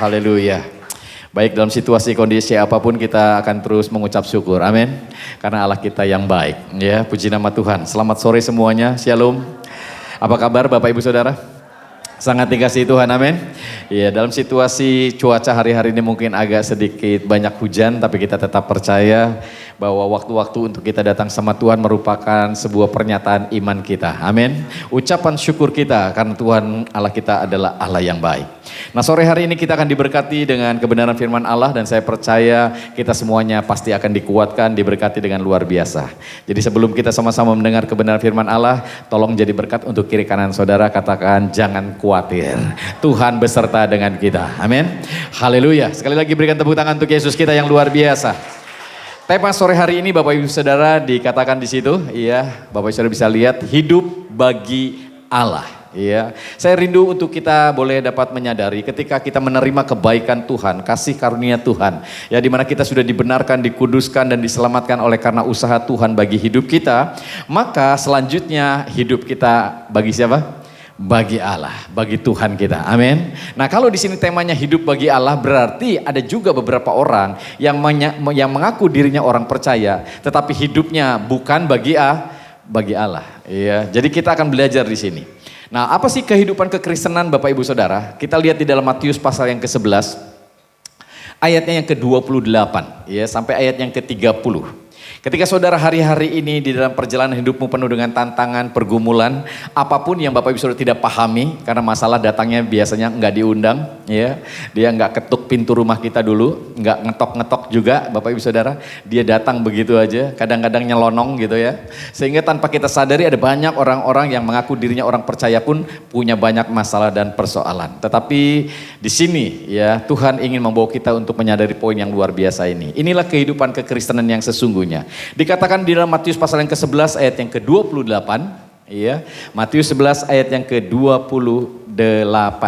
Haleluya. Baik, dalam situasi kondisi apapun kita akan terus mengucap syukur. Amin. Karena Allah kita yang baik. Ya, puji nama Tuhan. Selamat sore semuanya. Shalom. Apa kabar Bapak Ibu Saudara? Sangat dikasihi Tuhan, amin. Ya, dalam situasi cuaca hari-hari ini mungkin agak sedikit banyak hujan, tapi kita tetap percaya bahwa waktu-waktu untuk kita datang sama Tuhan merupakan sebuah pernyataan iman kita, amin. Ucapan syukur kita karena Tuhan Allah kita adalah Allah yang baik. Nah, sore hari ini kita akan diberkati dengan kebenaran firman Allah dan saya percaya kita semuanya pasti akan dikuatkan, diberkati dengan luar biasa. Jadi sebelum kita sama-sama mendengar kebenaran firman Allah, tolong jadi berkat untuk kiri kanan saudara, katakan jangan khawatir. Tuhan beserta dengan kita. Amin. Haleluya. Sekali lagi berikan tepuk tangan untuk Yesus kita yang luar biasa. Tema sore hari ini Bapak Ibu Saudara dikatakan di situ, iya, Bapak Ibu Saudara bisa lihat hidup bagi Allah. Iya, saya rindu untuk kita boleh dapat menyadari ketika kita menerima kebaikan Tuhan, kasih karunia Tuhan, ya dimana kita sudah dibenarkan, dikuduskan dan diselamatkan oleh karena usaha Tuhan bagi hidup kita, maka selanjutnya hidup kita bagi siapa? Bagi Allah, bagi Tuhan kita, amin. Nah kalau di sini temanya hidup bagi Allah berarti ada juga beberapa orang yang mengaku dirinya orang percaya, tetapi hidupnya bukan bagi Allah. Iya, jadi kita akan belajar di sini. Nah, apa sih kehidupan kekristenan Bapak Ibu Saudara? Kita lihat di dalam Matius pasal yang ke-11, ayatnya yang ke-28, ya, sampai ayat yang ke-30. Ketika saudara hari-hari ini di dalam perjalanan hidupmu penuh dengan tantangan, pergumulan, apapun yang Bapak Ibu Saudara tidak pahami, karena masalah datangnya biasanya enggak diundang, ya, dia enggak ketuk pintu rumah kita dulu, enggak ngetok-ngetok juga Bapak Ibu Saudara, dia datang begitu aja, kadang-kadang nyelonong gitu ya, sehingga tanpa kita sadari ada banyak orang-orang yang mengaku dirinya orang percaya pun punya banyak masalah dan persoalan. Tetapi di sini ya Tuhan ingin membawa kita untuk menyadari poin yang luar biasa ini. Inilah kehidupan kekristenan yang sesungguhnya. Dikatakan di dalam Matius pasal yang ke-11 ayat yang ke-28, ya. Matius 11 ayat yang ke-28.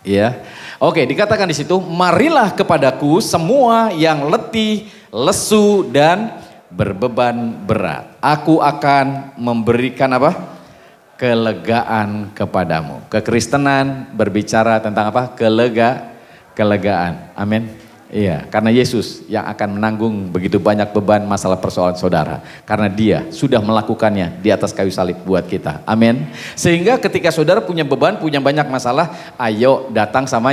Ya. Oke, dikatakan di situ, "Marilah kepadaku semua yang letih, lesu dan berbeban berat. Aku akan memberikan apa? Kelegaan kepadamu." Kekristenan berbicara tentang apa? Kelegaan. Amin. Iya, karena Yesus yang akan menanggung begitu banyak beban masalah persoalan saudara. Karena dia sudah melakukannya di atas kayu salib buat kita. Amin. Sehingga ketika saudara punya beban, punya banyak masalah, ayo datang sama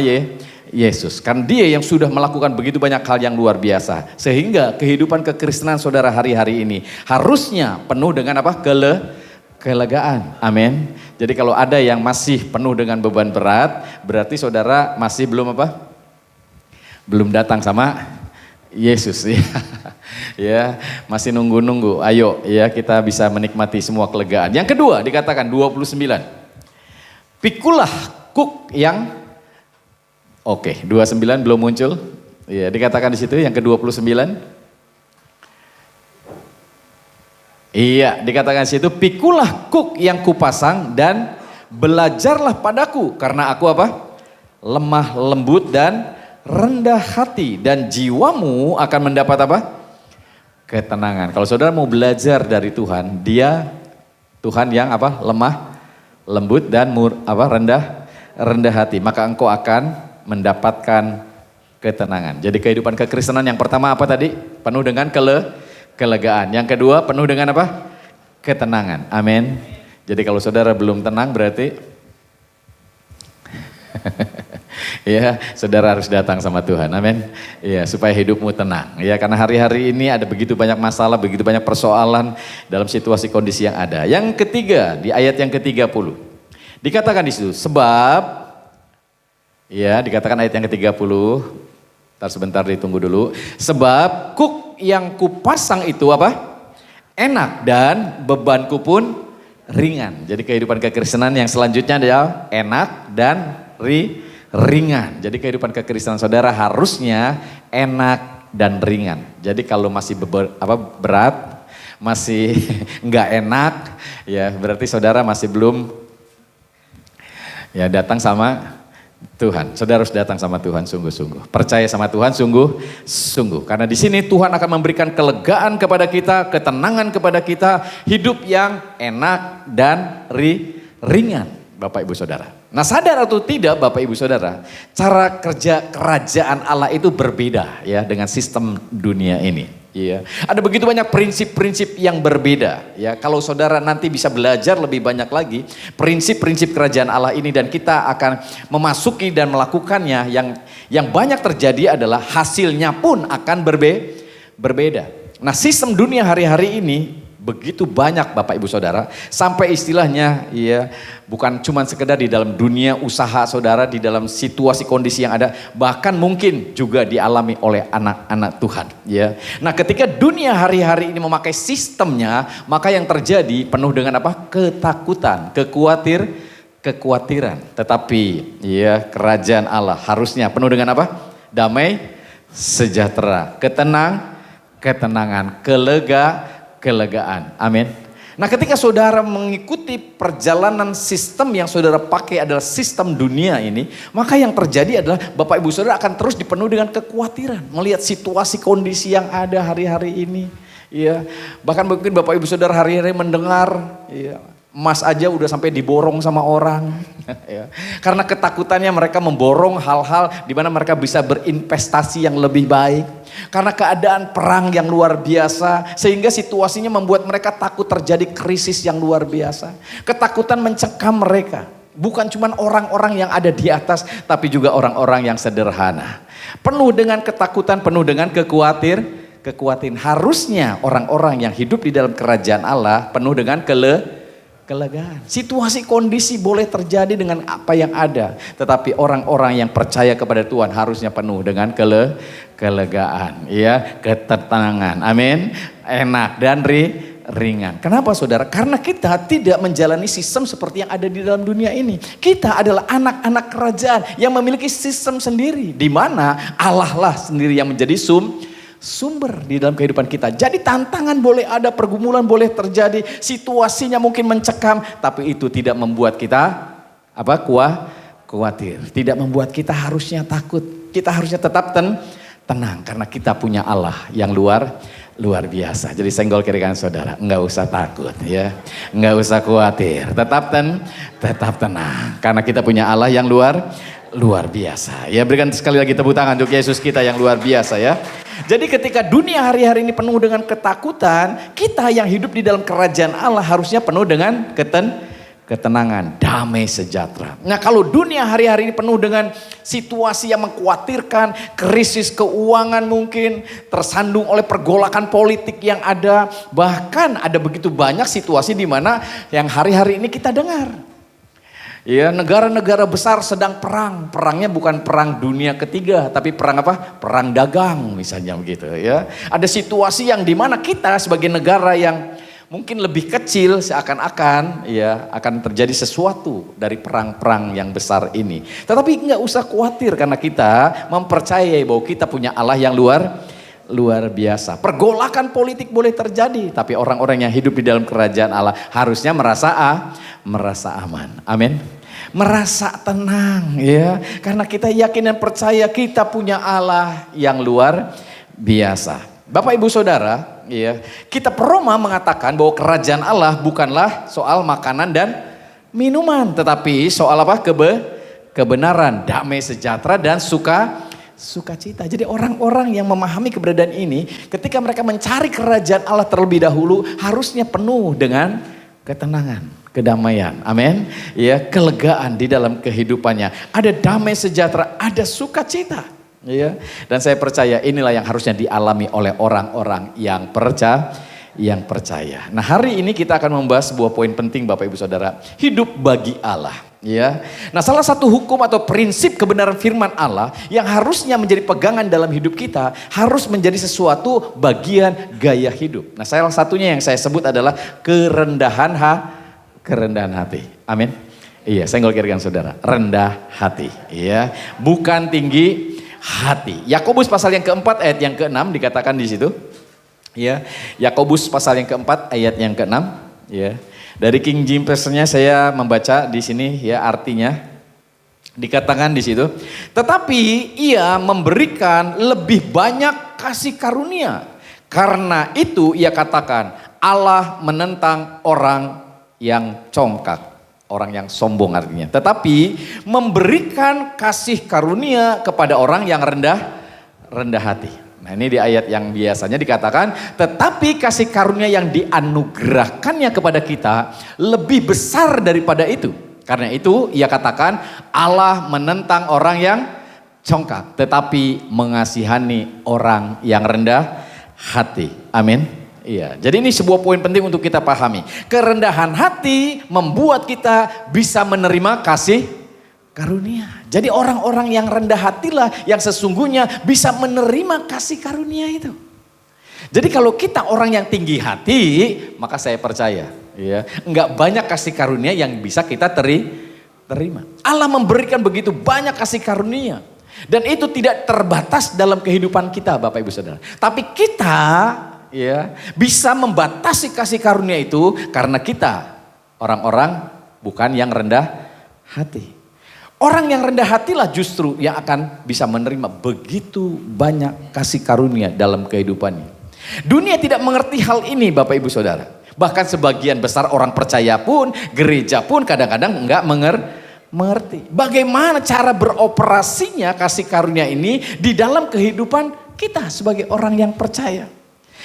Yesus. Karena dia yang sudah melakukan begitu banyak hal yang luar biasa. Sehingga kehidupan kekristenan saudara hari-hari ini harusnya penuh dengan apa? Kelegaan. Amin. Jadi kalau ada yang masih penuh dengan beban berat, berarti saudara masih belum apa? Belum datang sama Yesus ya. Ya, masih nunggu-nunggu. Ayo ya kita bisa menikmati semua kelegaan. Yang kedua dikatakan 29. Pikulah kuk yang 29 belum muncul. Ya, dikatakan di situ yang ke-29. Iya, dikatakan di situ pikulah kuk yang kupasang dan belajarlah padaku karena aku apa? Lemah lembut dan rendah hati dan jiwamu akan mendapat apa? Ketenangan. Kalau saudara mau belajar dari Tuhan, dia Tuhan yang apa? Lemah, lembut dan rendah hati. Maka engkau akan mendapatkan ketenangan. Jadi kehidupan kekristenan yang pertama apa tadi? Penuh dengan kelegaan. Yang kedua penuh dengan apa? Ketenangan. Amin. Jadi kalau saudara belum tenang berarti ya, saudara harus datang sama Tuhan, amin. Ya, supaya hidupmu tenang. Ya, karena hari-hari ini ada begitu banyak masalah, begitu banyak persoalan dalam situasi kondisi yang ada. Yang ketiga, di ayat yang ke-30. Dikatakan di situ, sebab ya, dikatakan ayat yang ke-30. Ntar sebentar ditunggu dulu. Sebab kuk yang kupasang itu apa? Enak dan bebanku pun ringan. Jadi kehidupan kekristenan yang selanjutnya adalah enak dan ringan. Jadi kehidupan kekristenan saudara harusnya enak dan ringan. Jadi kalau masih berat, masih enggak enak, ya berarti saudara masih belum ya datang sama Tuhan. Saudara harus datang sama Tuhan sungguh-sungguh. Percaya sama Tuhan sungguh-sungguh. Karena di sini Tuhan akan memberikan kelegaan kepada kita, ketenangan kepada kita, hidup yang enak dan ringan. Bapak Ibu Saudara. Nah, sadar atau tidak Bapak Ibu Saudara, cara kerja kerajaan Allah itu berbeda ya dengan sistem dunia ini. Ya, ada begitu banyak prinsip-prinsip yang berbeda. Ya, kalau saudara nanti bisa belajar lebih banyak lagi prinsip-prinsip kerajaan Allah ini dan kita akan memasuki dan melakukannya, yang banyak terjadi adalah hasilnya pun akan berbeda. Nah, sistem dunia hari-hari ini begitu banyak Bapak Ibu Saudara, sampai istilahnya ya bukan cuma sekedar di dalam dunia usaha saudara, di dalam situasi kondisi yang ada, bahkan mungkin juga dialami oleh anak-anak Tuhan ya. Nah, ketika dunia hari-hari ini memakai sistemnya, maka yang terjadi penuh dengan apa? Ketakutan, kekhawatiran. Tetapi ya kerajaan Allah harusnya penuh dengan apa? Damai, sejahtera, ketenangan, kelegaan. Amin. Nah, ketika saudara mengikuti perjalanan sistem yang saudara pakai adalah sistem dunia ini, maka yang terjadi adalah Bapak Ibu Saudara akan terus dipenuhi dengan kekhawatiran melihat situasi kondisi yang ada hari-hari ini. Ya, bahkan mungkin Bapak Ibu Saudara hari-hari mendengar, ya, emas aja udah sampai diborong sama orang. Ya. Karena ketakutannya mereka memborong hal-hal di mana mereka bisa berinvestasi yang lebih baik. Karena keadaan perang yang luar biasa, sehingga situasinya membuat mereka takut terjadi krisis yang luar biasa. Ketakutan mencekam mereka. Bukan cuma orang-orang yang ada di atas, tapi juga orang-orang yang sederhana. Penuh dengan ketakutan, penuh dengan kekhawatiran. Harusnya orang-orang yang hidup di dalam kerajaan Allah penuh dengan kelegaan. Situasi kondisi boleh terjadi dengan apa yang ada, tetapi orang-orang yang percaya kepada Tuhan harusnya penuh dengan kelegaan, ya, ketenangan. Amin. Enak dan ringan. Kenapa saudara? Karena kita tidak menjalani sistem seperti yang ada di dalam dunia ini. Kita adalah anak-anak kerajaan yang memiliki sistem sendiri, di mana Allah lah sendiri yang menjadi sumber di dalam kehidupan kita. Jadi tantangan boleh ada, pergumulan boleh terjadi, situasinya mungkin mencekam, tapi itu tidak membuat kita khawatir. Tidak membuat kita harusnya takut. Kita harusnya tetap tenang karena kita punya Allah yang luar biasa. Jadi senggol kiri kanan saudara, enggak usah takut ya. Enggak usah khawatir. Tetap tenang karena kita punya Allah yang luar biasa. Ya, berikan sekali lagi tepuk tangan untuk Yesus kita yang luar biasa ya. Jadi ketika dunia hari-hari ini penuh dengan ketakutan, kita yang hidup di dalam kerajaan Allah harusnya penuh dengan ketenangan, damai sejahtera. Nah, kalau dunia hari-hari ini penuh dengan situasi yang mengkhawatirkan, krisis keuangan mungkin, tersandung oleh pergolakan politik yang ada, bahkan ada begitu banyak situasi di mana yang hari-hari ini kita dengar. Ya, negara-negara besar sedang perang. Perangnya bukan perang dunia ketiga, tapi perang apa? Perang dagang misalnya begitu ya. Ada situasi yang dimana kita sebagai negara yang mungkin lebih kecil seakan-akan ya akan terjadi sesuatu dari perang-perang yang besar ini. Tetapi nggak usah khawatir karena kita mempercayai bahwa kita punya Allah yang luar biasa. Pergolakan politik boleh terjadi, tapi orang-orang yang hidup di dalam kerajaan Allah harusnya merasa aman. Amin. Merasa tenang ya, karena kita yakin dan percaya kita punya Allah yang luar biasa. Bapak Ibu Saudara, ya, kitab Roma mengatakan bahwa kerajaan Allah bukanlah soal makanan dan minuman, tetapi soal apa? Kebenaran, damai sejahtera dan sukacita. Jadi orang-orang yang memahami keberadaan ini, ketika mereka mencari kerajaan Allah terlebih dahulu, harusnya penuh dengan ketenangan, kedamaian, amin. Ya, kelegaan di dalam kehidupannya. Ada damai sejahtera, ada sukacita. Ya, dan saya percaya inilah yang harusnya dialami oleh orang-orang yang percaya. Nah, hari ini kita akan membahas sebuah poin penting Bapak Ibu Saudara, hidup bagi Allah. Ya, nah salah satu hukum atau prinsip kebenaran firman Allah yang harusnya menjadi pegangan dalam hidup kita harus menjadi sesuatu bagian gaya hidup. Nah, salah satunya yang saya sebut adalah kerendahan hati. Amin. Iya, senggol kiri kanan saudara. Rendah hati. Iya, bukan tinggi hati. Yakobus pasal yang keempat ayat yang keenam dikatakan di situ. Ya, Yakobus pasal yang keempat ayat yang keenam. Ya, dari King James Version-nya saya membaca di sini ya artinya. Dikatakan di situ, tetapi ia memberikan lebih banyak kasih karunia. Karena itu ia katakan, Allah menentang orang yang congkak. Orang yang sombong artinya. Tetapi memberikan kasih karunia kepada orang yang rendah hati. Nah ini di ayat yang biasanya dikatakan, tetapi kasih karunia yang dianugerahkannya kepada kita lebih besar daripada itu. Karena itu ia katakan Allah menentang orang yang congkak, tetapi mengasihani orang yang rendah hati. Amin. Iya, jadi ini sebuah poin penting untuk kita pahami. Kerendahan hati membuat kita bisa menerima kasih karunia. Jadi orang-orang yang rendah hatilah yang sesungguhnya bisa menerima kasih karunia itu. Jadi kalau kita orang yang tinggi hati, maka saya percaya, ya, enggak banyak kasih karunia yang bisa kita terima. Allah memberikan begitu banyak kasih karunia. Dan itu tidak terbatas dalam kehidupan kita, Bapak Ibu Saudara. Tapi kita ya bisa membatasi kasih karunia itu karena kita orang-orang bukan yang rendah hati. Orang yang rendah hatilah justru yang akan bisa menerima begitu banyak kasih karunia dalam kehidupannya. Dunia tidak mengerti hal ini, Bapak Ibu Saudara. Bahkan sebagian besar orang percaya pun, gereja pun kadang-kadang enggak mengerti bagaimana cara beroperasinya kasih karunia ini di dalam kehidupan kita sebagai orang yang percaya.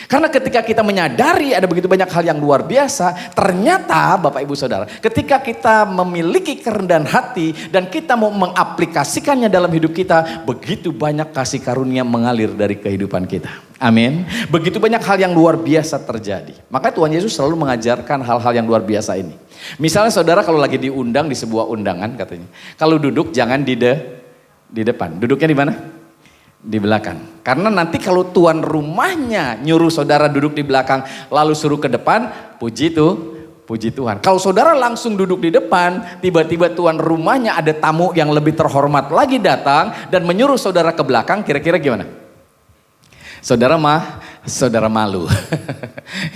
Karena ketika kita menyadari ada begitu banyak hal yang luar biasa, ternyata Bapak Ibu Saudara, ketika kita memiliki kerendahan hati dan kita mau mengaplikasikannya dalam hidup kita, begitu banyak kasih karunia mengalir dari kehidupan kita. Amin. Begitu banyak hal yang luar biasa terjadi. Maka Tuhan Yesus selalu mengajarkan hal-hal yang luar biasa ini. Misalnya saudara kalau lagi diundang di sebuah undangan katanya, kalau duduk jangan di depan, duduknya di mana? Di belakang. Karena nanti kalau tuan rumahnya nyuruh saudara duduk di belakang lalu suruh ke depan, puji Tuhan. Kalau saudara langsung duduk di depan, tiba-tiba tuan rumahnya ada tamu yang lebih terhormat lagi datang dan menyuruh saudara ke belakang, kira-kira gimana? Saudara malu.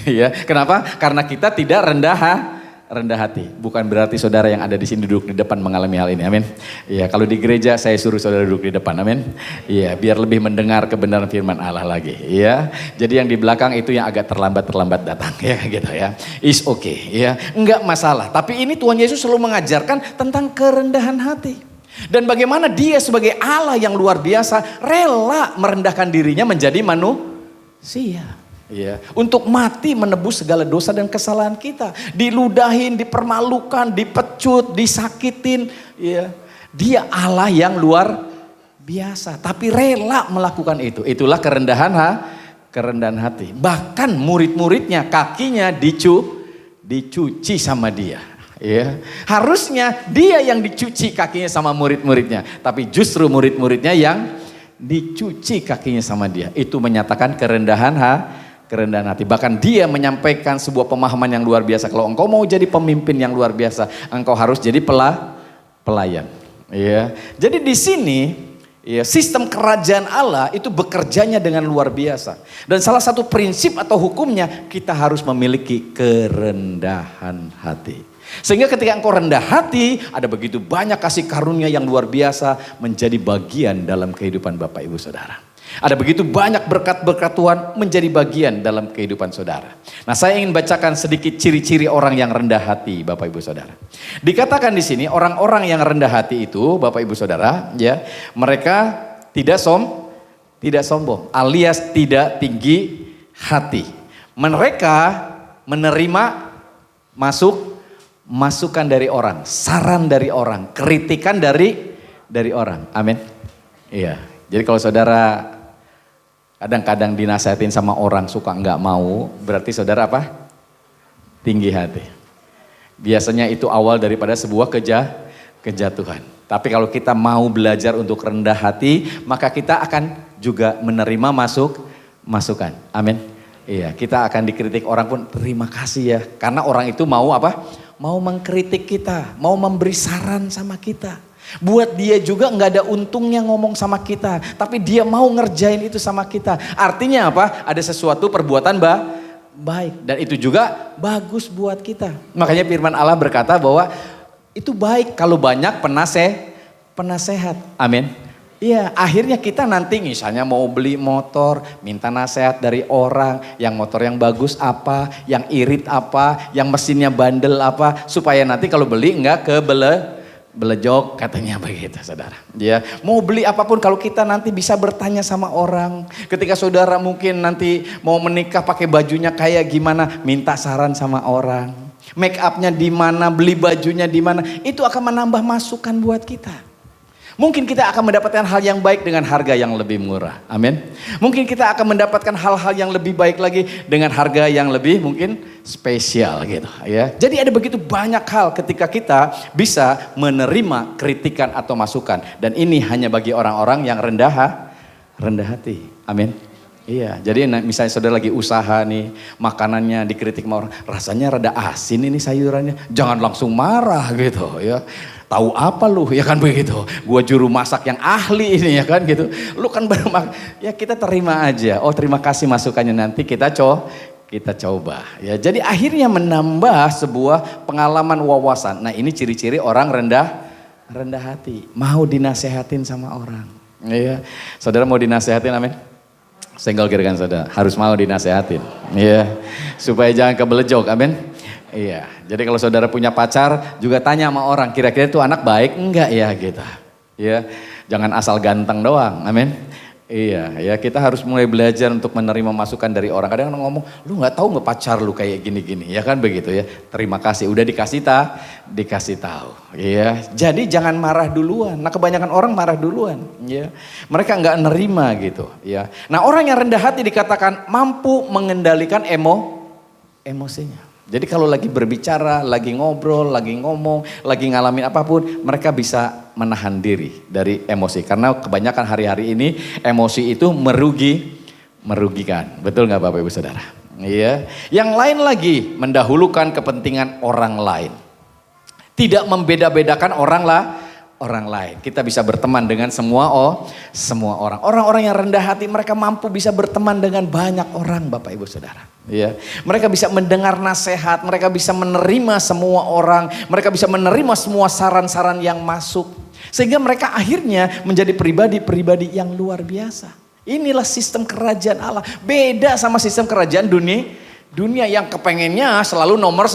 Ya, kenapa? Karena kita tidak rendah hati. Bukan berarti saudara yang ada di sini duduk di depan mengalami hal ini. Amin. Ya, kalau di gereja saya suruh saudara duduk di depan. Amin. Ya, biar lebih mendengar kebenaran firman Allah lagi. Ya. Jadi yang di belakang itu yang agak terlambat datang ya gitu ya. Is okay ya. Enggak masalah. Tapi ini Tuhan Yesus selalu mengajarkan tentang kerendahan hati. Dan bagaimana dia sebagai Allah yang luar biasa rela merendahkan dirinya menjadi manusia. Ya, untuk mati menebus segala dosa dan kesalahan kita, diludahin, dipermalukan, dipecut, disakitin, ya. Dia Allah yang luar biasa, tapi rela melakukan itu. Itulah kerendahan hati. Bahkan murid-muridnya kakinya dicuci sama dia. Ya, harusnya dia yang dicuci kakinya sama murid-muridnya, tapi justru murid-muridnya yang dicuci kakinya sama dia. Itu menyatakan kerendahan hati. Bahkan dia menyampaikan sebuah pemahaman yang luar biasa. Kalau engkau mau jadi pemimpin yang luar biasa, engkau harus jadi pelayan. Ya. Jadi di sini ya, sistem kerajaan Allah itu bekerjanya dengan luar biasa. Dan salah satu prinsip atau hukumnya kita harus memiliki kerendahan hati. Sehingga ketika engkau rendah hati, ada begitu banyak kasih karunia yang luar biasa menjadi bagian dalam kehidupan Bapak Ibu Saudara. Ada begitu banyak berkat-berkat Tuhan menjadi bagian dalam kehidupan saudara. Nah, saya ingin bacakan sedikit ciri-ciri orang yang rendah hati, Bapak Ibu Saudara. Dikatakan di sini orang-orang yang rendah hati itu, Bapak Ibu Saudara, ya, mereka tidak sombong, alias tidak tinggi hati. Mereka menerima masukan dari orang, saran dari orang, kritikan dari orang. Amin. Iya. Jadi kalau saudara kadang-kadang dinasehatin sama orang suka nggak mau, berarti saudara apa? Tinggi hati. Biasanya itu awal daripada sebuah kejatuhan. Tapi kalau kita mau belajar untuk rendah hati, maka kita akan juga menerima masukan. Amin. Iya, kita akan dikritik orang pun terima kasih ya. Karena orang itu mau apa? Mau mengkritik kita, mau memberi saran sama kita. Buat dia juga nggak ada untungnya ngomong sama kita, tapi dia mau ngerjain itu sama kita. Artinya apa? Ada sesuatu perbuatan baik dan itu juga bagus buat kita. Makanya firman Allah berkata bahwa itu baik kalau banyak penasehat. Amin. Iya, akhirnya kita nanti misalnya mau beli motor, minta nasihat dari orang, yang motor yang bagus apa, yang irit apa, yang mesinnya bandel apa, supaya nanti kalau beli enggak belejok, katanya begitu saudara. Ya, mau beli apapun kalau kita nanti bisa bertanya sama orang. Ketika saudara mungkin nanti mau menikah pakai bajunya kayak gimana, minta saran sama orang. Make upnya di mana, beli bajunya di mana, itu akan menambah masukan buat kita. Mungkin kita akan mendapatkan hal yang baik dengan harga yang lebih murah. Amin. Mungkin kita akan mendapatkan hal-hal yang lebih baik lagi dengan harga yang lebih mungkin spesial gitu ya. Jadi ada begitu banyak hal ketika kita bisa menerima kritikan atau masukan, dan ini hanya bagi orang-orang yang rendah hati. Amin. Iya, jadi misalnya saudara lagi usaha nih, makanannya dikritik sama orang, rasanya rada asin ini sayurannya, jangan langsung marah gitu ya. Tahu apa lu, ya kan begitu. Gua juru masak yang ahli ini, ya kan gitu. Lu kan ya kita terima aja. Oh, terima kasih masukannya, nanti kita coba. Ya, jadi akhirnya menambah sebuah pengalaman wawasan. Nah, ini ciri-ciri orang rendah hati, mau dinasehatin sama orang. Iya. Saudara mau dinasehatin, amin. Senggol kiri kan saudara, harus mau dinasehatin. Iya. Supaya jangan kebelejok, amin. Iya, jadi kalau saudara punya pacar juga tanya sama orang, kira-kira itu anak baik enggak ya gitu. Ya, jangan asal ganteng doang, amin. Iya, ya kita harus mulai belajar untuk menerima masukan dari orang. Kadang orang ngomong, lu nggak tahu nggak pacar lu kayak gini-gini, ya kan begitu ya. Terima kasih, udah dikasih tahu. Iya, jadi jangan marah duluan. Nah kebanyakan orang marah duluan, ya. Mereka nggak nerima gitu, ya. Nah orang yang rendah hati dikatakan mampu mengendalikan emosinya. Jadi kalau lagi berbicara, lagi ngobrol, lagi ngomong, lagi ngalamin apapun, mereka bisa menahan diri dari emosi. Karena kebanyakan hari-hari ini emosi itu merugikan. Betul nggak Bapak Ibu Saudara? Iya. Yang lain lagi mendahulukan kepentingan orang lain. Tidak membeda-bedakan orang lain. Kita bisa berteman dengan semua orang. Orang-orang yang rendah hati, mereka mampu bisa berteman dengan banyak orang, Bapak Ibu Saudara. Ya, mereka bisa mendengar nasihat, mereka bisa menerima semua orang, mereka bisa menerima semua saran-saran yang masuk. Sehingga mereka akhirnya menjadi pribadi-pribadi yang luar biasa. Inilah sistem kerajaan Allah. Beda sama sistem kerajaan dunia yang kepengennya selalu nomor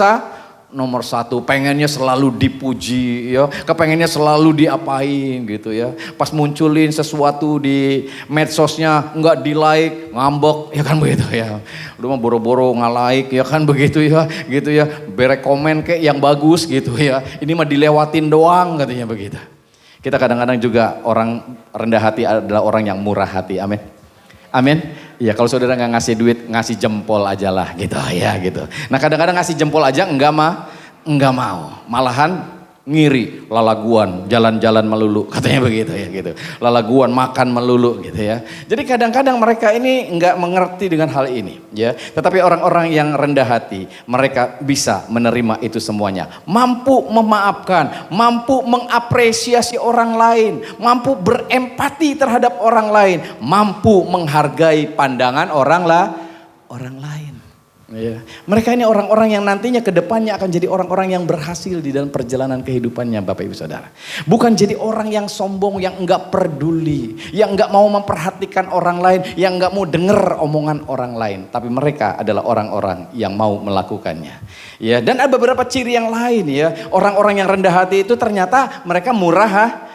satu, pengennya selalu dipuji ya, kepengennya selalu diapain gitu ya. Pas munculin sesuatu di medsosnya nggak di like, ngambek ya kan begitu ya. Udah mah boro-boro nge-like ya kan begitu ya, gitu ya. Berek komen kayak yang bagus gitu ya. Ini mah dilewatin doang katanya begitu. Kita kadang-kadang juga orang rendah hati adalah orang yang murah hati, amin. Amin. Ya kalau saudara nggak ngasih duit, ngasih jempol aja lah gitu ya gitu. Nah kadang-kadang ngasih jempol aja enggak mau. Malahan ngiri, lalaguan, jalan-jalan melulu, katanya begitu ya gitu. Lalaguan, makan melulu gitu ya. Jadi kadang-kadang mereka ini enggak mengerti dengan hal ini ya. Tetapi orang-orang yang rendah hati, mereka bisa menerima itu semuanya. Mampu memaafkan, mampu mengapresiasi orang lain, mampu berempati terhadap orang lain, mampu menghargai pandangan orang lain. Ya. Mereka ini orang-orang yang nantinya ke depannya akan jadi orang-orang yang berhasil di dalam perjalanan kehidupannya, Bapak Ibu Saudara. Bukan jadi orang yang sombong, yang enggak peduli, yang enggak mau memperhatikan orang lain, yang enggak mau dengar omongan orang lain. Tapi mereka adalah orang-orang yang mau melakukannya. Ya, dan ada beberapa ciri yang lain ya. Orang-orang yang rendah hati itu ternyata mereka murah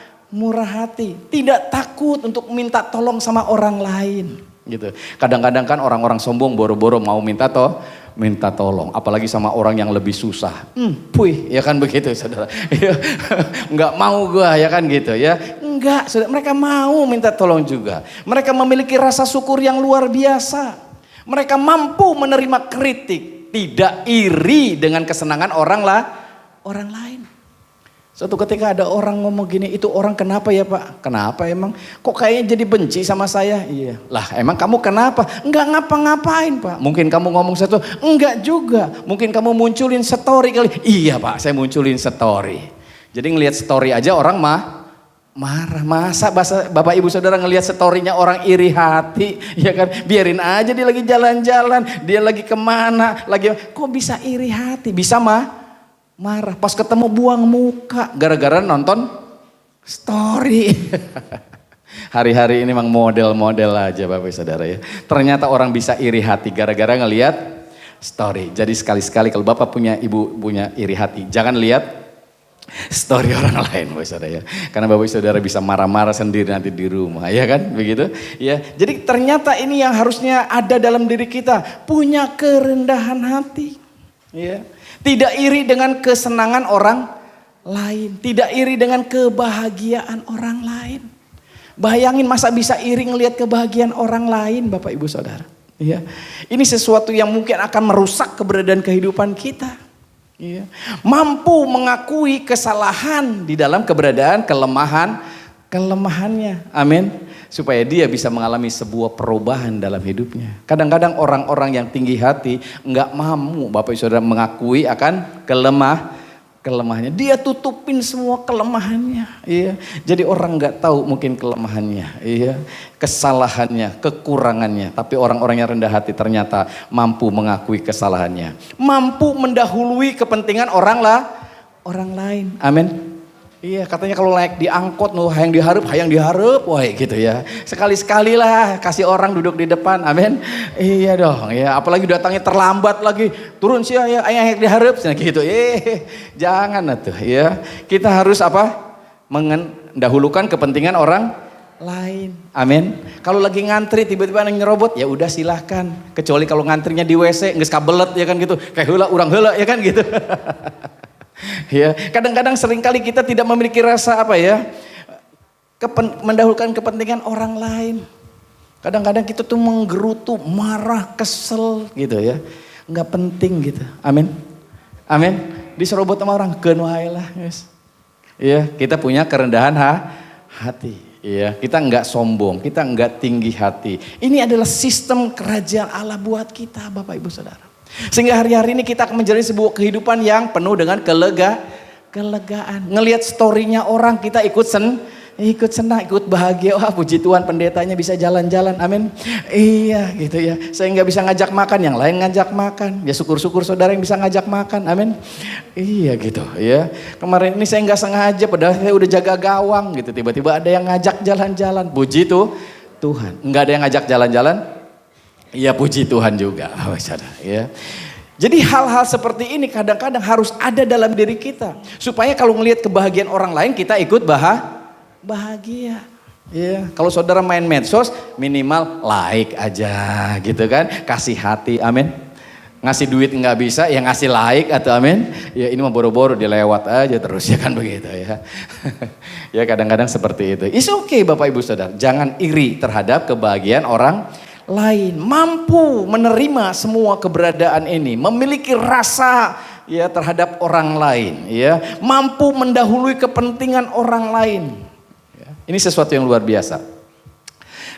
hati, tidak takut untuk minta tolong sama orang lain. Gitu. Kadang-kadang kan orang-orang sombong boro-boro mau minta tolong, apalagi sama orang yang lebih susah. Ya kan begitu saudara. Enggak mau gua ya kan gitu ya. Enggak, saudara, mereka mau minta tolong juga. Mereka memiliki rasa syukur yang luar biasa. Mereka mampu menerima kritik, tidak iri dengan kesenangan orang lain. Suatu ketika ada orang ngomong gini, itu orang kenapa ya Pak? Kenapa emang? Kok kayaknya jadi benci sama saya? Iya. Lah emang kamu kenapa? Enggak ngapa-ngapain Pak. Mungkin kamu ngomong satu, enggak juga. Mungkin kamu munculin story kali. Iya Pak, saya munculin story. Jadi ngelihat story aja orang marah. Masa Bapak Ibu Saudara ngelihat storynya orang iri hati, ya kan? Biarin aja dia lagi jalan-jalan, dia lagi kemana, kok bisa iri hati? Bisa marah, pas ketemu buang muka gara-gara nonton story. Hari-hari ini memang model-model aja Bapak Saudara ya. Ternyata orang bisa iri hati gara-gara ngelihat story. Jadi sekali-sekali kalau Bapak Ibu punya iri hati, jangan lihat story orang lain Bapak Saudara ya. Karena Bapak Saudara bisa marah-marah sendiri nanti di rumah, ya kan? Begitu? Ya. Jadi ternyata ini yang harusnya ada dalam diri kita, punya kerendahan hati. Ya. Tidak iri dengan kesenangan orang lain, tidak iri dengan kebahagiaan orang lain. Bayangin masa bisa iri ngelihat kebahagiaan orang lain Bapak Ibu Saudara. Ya. Ini sesuatu yang mungkin akan merusak keberadaan kehidupan kita. Ya. Mampu mengakui kesalahan di dalam keberadaan kelemahannya. Amin. Supaya dia bisa mengalami sebuah perubahan dalam hidupnya. Kadang-kadang orang-orang yang tinggi hati enggak mampu Bapak Ibu Saudara mengakui akan kelemahannya. Dia tutupin semua kelemahannya. Iya. Jadi orang nggak tahu mungkin kelemahannya, iya, kesalahannya, kekurangannya. Tapi orang-orang yang rendah hati ternyata mampu mengakui kesalahannya, mampu mendahului kepentingan orang lain. Amin. Iya, katanya kalau naik di angkot hayang diharap, wah gitu ya. Sekali-sekali lah kasih orang duduk di depan, amin. Iya dong, ya. Apalagi datangnya terlambat lagi, turun sih ya, yang diharap, gitu. Jangan tuh, ya. Kita harus apa? Mendahulukan kepentingan orang lain, amin. Kalau lagi ngantri tiba-tiba ada yang nyerobot, ya udah silahkan. Kecuali kalau ngantrinya di WC, nggak kabelet ya kan gitu, kayak urang heula ya kan gitu. Ya, kadang-kadang seringkali kita tidak memiliki rasa apa ya, mendahulukan kepentingan orang lain. Kadang-kadang kita tuh menggerutu, marah, kesel gitu ya, nggak penting gitu. Amin, amin. Diserobot sama orang, keun wae lah, guys. Ya, kita punya kerendahan hati. Ya, kita nggak sombong, kita nggak tinggi hati. Ini adalah sistem kerajaan Allah buat kita, Bapak Ibu Saudara. Sehingga hari-hari ini kita akan menjalani sebuah kehidupan yang penuh dengan kelegaan. Ngelihat story-nya orang kita ikut senang, ikut bahagia. Wah puji Tuhan pendetanya bisa jalan-jalan, amin. Iya gitu ya. Saya nggak bisa ngajak makan, yang lain ngajak makan. Ya syukur-syukur saudara yang bisa ngajak makan, amin. Iya gitu ya. Kemarin ini saya nggak sengaja padahal saya udah jaga gawang gitu. Tiba-tiba ada yang ngajak jalan-jalan. Puji Tuhan. Nggak ada yang ngajak jalan-jalan. Iya puji Tuhan juga, ya. Jadi hal-hal seperti ini kadang-kadang harus ada dalam diri kita. Supaya kalau ngelihat kebahagiaan orang lain kita ikut bahagia. Ya, kalau saudara main medsos minimal like aja gitu kan. Kasih hati, amin. Ngasih duit nggak bisa, ya ngasih like atau amin. Ya ini mah boro-boro dilewat aja terus ya kan begitu ya. Ya kadang-kadang seperti itu. It's okay Bapak Ibu Saudara, jangan iri terhadap kebahagiaan orang lain, mampu menerima semua keberadaan ini, memiliki rasa ya terhadap orang lain, ya, mampu mendahului kepentingan orang lain. Ya, ini sesuatu yang luar biasa.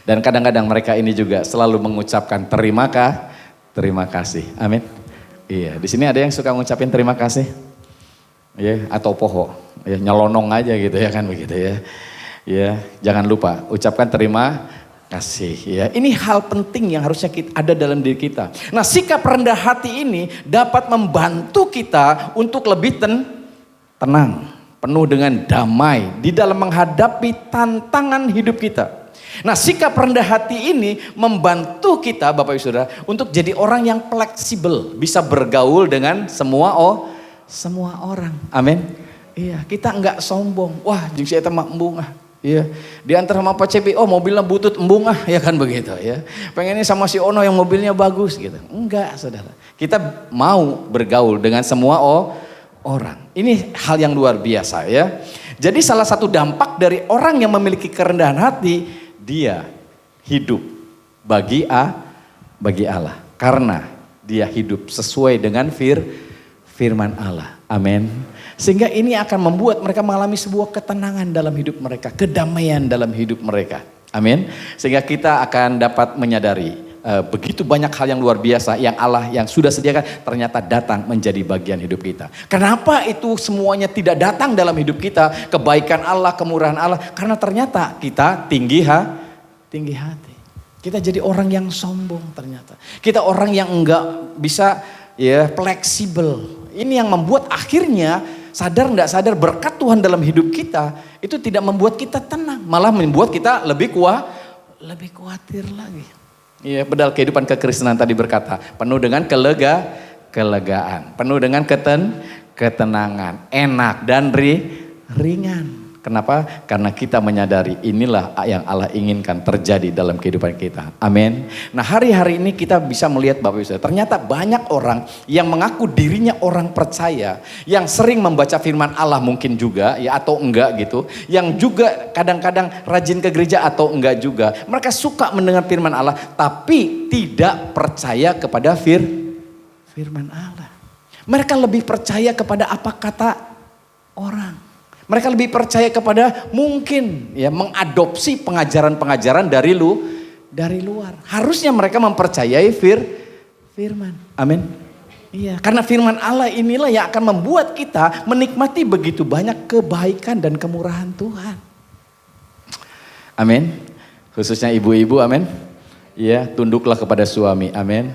Dan kadang-kadang mereka ini juga selalu mengucapkan terima kasih, amin. Iya, di sini ada yang suka ngucapin terima kasih, ya, atau poho, ya, nyelonong aja gitu ya kan begitu ya. Ya, jangan lupa ucapkan terima kasih ya. Ini hal penting yang harusnya ada dalam diri kita. Nah, sikap rendah hati ini dapat membantu kita untuk lebih tenang, penuh dengan damai di dalam menghadapi tantangan hidup kita. Nah, sikap rendah hati ini membantu kita Bapak Ibu Saudara untuk jadi orang yang fleksibel, bisa bergaul dengan semua orang. Amin. Iya, kita enggak sombong. Wah, jeung si eta mah embung ah. Iya, diantar sama Pak Cepi, oh mobilnya butut embung ah, ya kan begitu ya. Pengennya sama si Ono yang mobilnya bagus gitu. Enggak saudara, kita mau bergaul dengan semua orang. Ini hal yang luar biasa ya. Jadi salah satu dampak dari orang yang memiliki kerendahan hati, dia hidup bagi Allah. Karena dia hidup sesuai dengan firman Allah. Amin. Sehingga ini akan membuat mereka mengalami sebuah ketenangan dalam hidup mereka, kedamaian dalam hidup mereka. Amin. Sehingga kita akan dapat menyadari begitu banyak hal yang luar biasa yang Allah yang sudah sediakan ternyata datang menjadi bagian hidup kita. Kenapa itu semuanya tidak datang dalam hidup kita? Kebaikan Allah, kemurahan Allah. Karena ternyata kita tinggi hati. Kita jadi orang yang sombong ternyata. Kita orang yang enggak bisa ya fleksibel. Ini yang membuat akhirnya sadar nggak sadar berkat Tuhan dalam hidup kita itu tidak membuat kita tenang, malah membuat kita lebih khawatir lagi. Iya, padahal kehidupan kekristenan tadi berkata penuh dengan kelegaan, penuh dengan ketenangan, enak dan ringan. Kenapa? Karena kita menyadari inilah yang Allah inginkan terjadi dalam kehidupan kita. Amin. Nah, hari-hari ini kita bisa melihat Bapak Ibu Saudara, ternyata banyak orang yang mengaku dirinya orang percaya, yang sering membaca firman Allah mungkin juga ya atau enggak gitu, yang juga kadang-kadang rajin ke gereja atau enggak juga. Mereka suka mendengar firman Allah tapi tidak percaya kepada firman Allah. Mereka lebih percaya kepada apa kata orang. Mereka lebih percaya kepada mungkin ya mengadopsi pengajaran-pengajaran dari luar. Harusnya mereka mempercayai firman. Amin. Iya, karena firman Allah inilah yang akan membuat kita menikmati begitu banyak kebaikan dan kemurahan Tuhan. Amin. Khususnya ibu-ibu, amin. Iya, tunduklah kepada suami. Amin.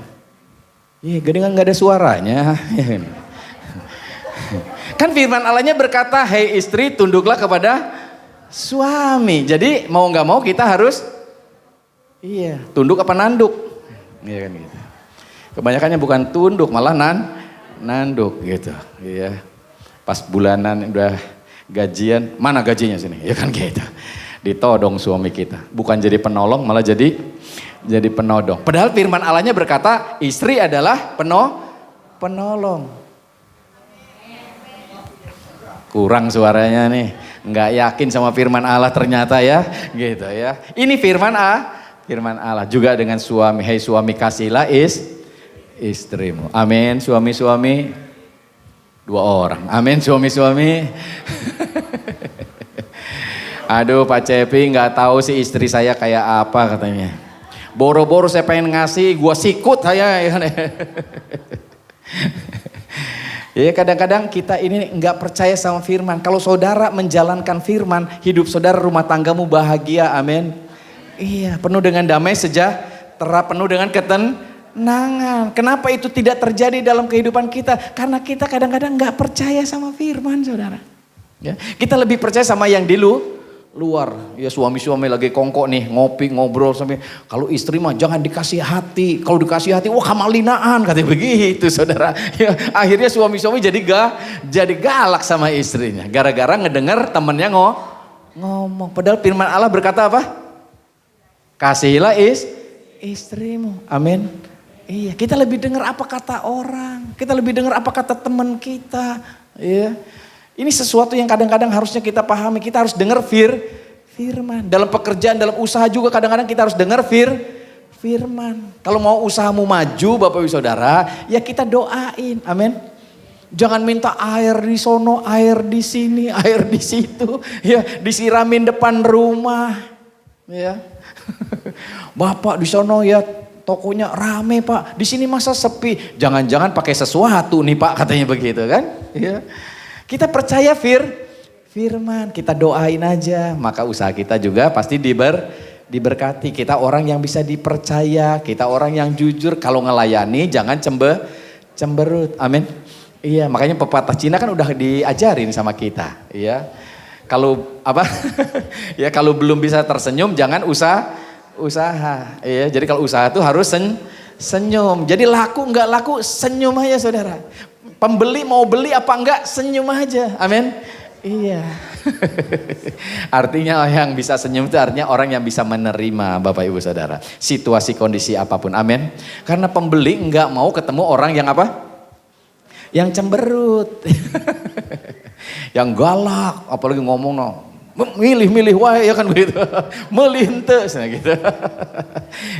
Iya, dengan nggak ada suaranya. Kan firman Allahnya berkata, hei istri tunduklah kepada suami. Jadi mau nggak mau kita harus tunduk apa nanduk. Iya kan gitu. Kebanyakannya bukan tunduk malah nanduk gitu. Iya. Pas bulanan udah gajian, mana gajinya sini? Ya kan gitu. Ditodong suami kita. Bukan jadi penolong malah jadi penodong. Padahal firman Allahnya berkata istri adalah penolong. Kurang suaranya nih, nggak yakin sama firman Allah ternyata ya, gitu ya. Ini firman Allah juga dengan suami. Hei suami kasihlah istrimu. Amin. Suami-suami 2 orang. Amin suami-suami. Aduh Pak Cepi nggak tahu si istri saya kayak apa katanya. Boro-boro saya pengen ngasih, gua sikut saya. Ya kadang-kadang kita ini nggak percaya sama firman. Kalau saudara menjalankan firman, hidup saudara rumah tanggamu bahagia, amin. Iya, penuh dengan damai sejahtera, penuh dengan ketenangan. Kenapa itu tidak terjadi dalam kehidupan kita? Karena kita kadang-kadang nggak percaya sama firman, saudara. Ya, kita lebih percaya sama yang di luar. Ya suami-suami lagi kongkok nih, ngopi, ngobrol sampai kalau istri mah jangan dikasih hati. Kalau dikasih hati, wah kamalinaan katanya begitu, saudara. Ya, akhirnya suami-suami jadi galak sama istrinya. Gara-gara ngedengar temennya ngomong. Padahal firman Allah berkata apa? Kasihilah istrimu. Amin. Iya, kita lebih dengar apa kata orang. Kita lebih dengar apa kata teman kita. Iya. Ini sesuatu yang kadang-kadang harusnya kita pahami. Kita harus dengar firman. Dalam pekerjaan, dalam usaha juga kadang-kadang kita harus dengar firman. Kalau mau usahamu maju Bapak Ibu Saudara, ya kita doain. Amin. Jangan minta air di sono, air di sini, air di situ. Ya, disiramin depan rumah. Ya. Bapak di sono ya tokonya rame Pak. Di sini masa sepi. Jangan-jangan pakai sesuatu nih Pak katanya begitu kan. Ya. Kita percaya firman, kita doain aja, maka usaha kita juga pasti diberkati. Kita orang yang bisa dipercaya, kita orang yang jujur, kalau ngelayani jangan cemberut. Amin. Iya, makanya pepatah Cina kan udah diajarin sama kita, iya. Kalau apa? Ya kalau belum bisa tersenyum jangan usaha. Iya, jadi kalau usaha tuh harus senyum. Jadi laku enggak laku senyum aja saudara. Pembeli mau beli apa enggak senyum aja. Amin. Iya. Artinya yang bisa senyum itu artinya orang yang bisa menerima Bapak Ibu Saudara. Situasi kondisi apapun. Amin. Karena pembeli enggak mau ketemu orang yang apa? Yang cemberut. Yang galak. Apalagi ngomong no. Milih-milih wae ya kan begitu. Melintes nah gitu.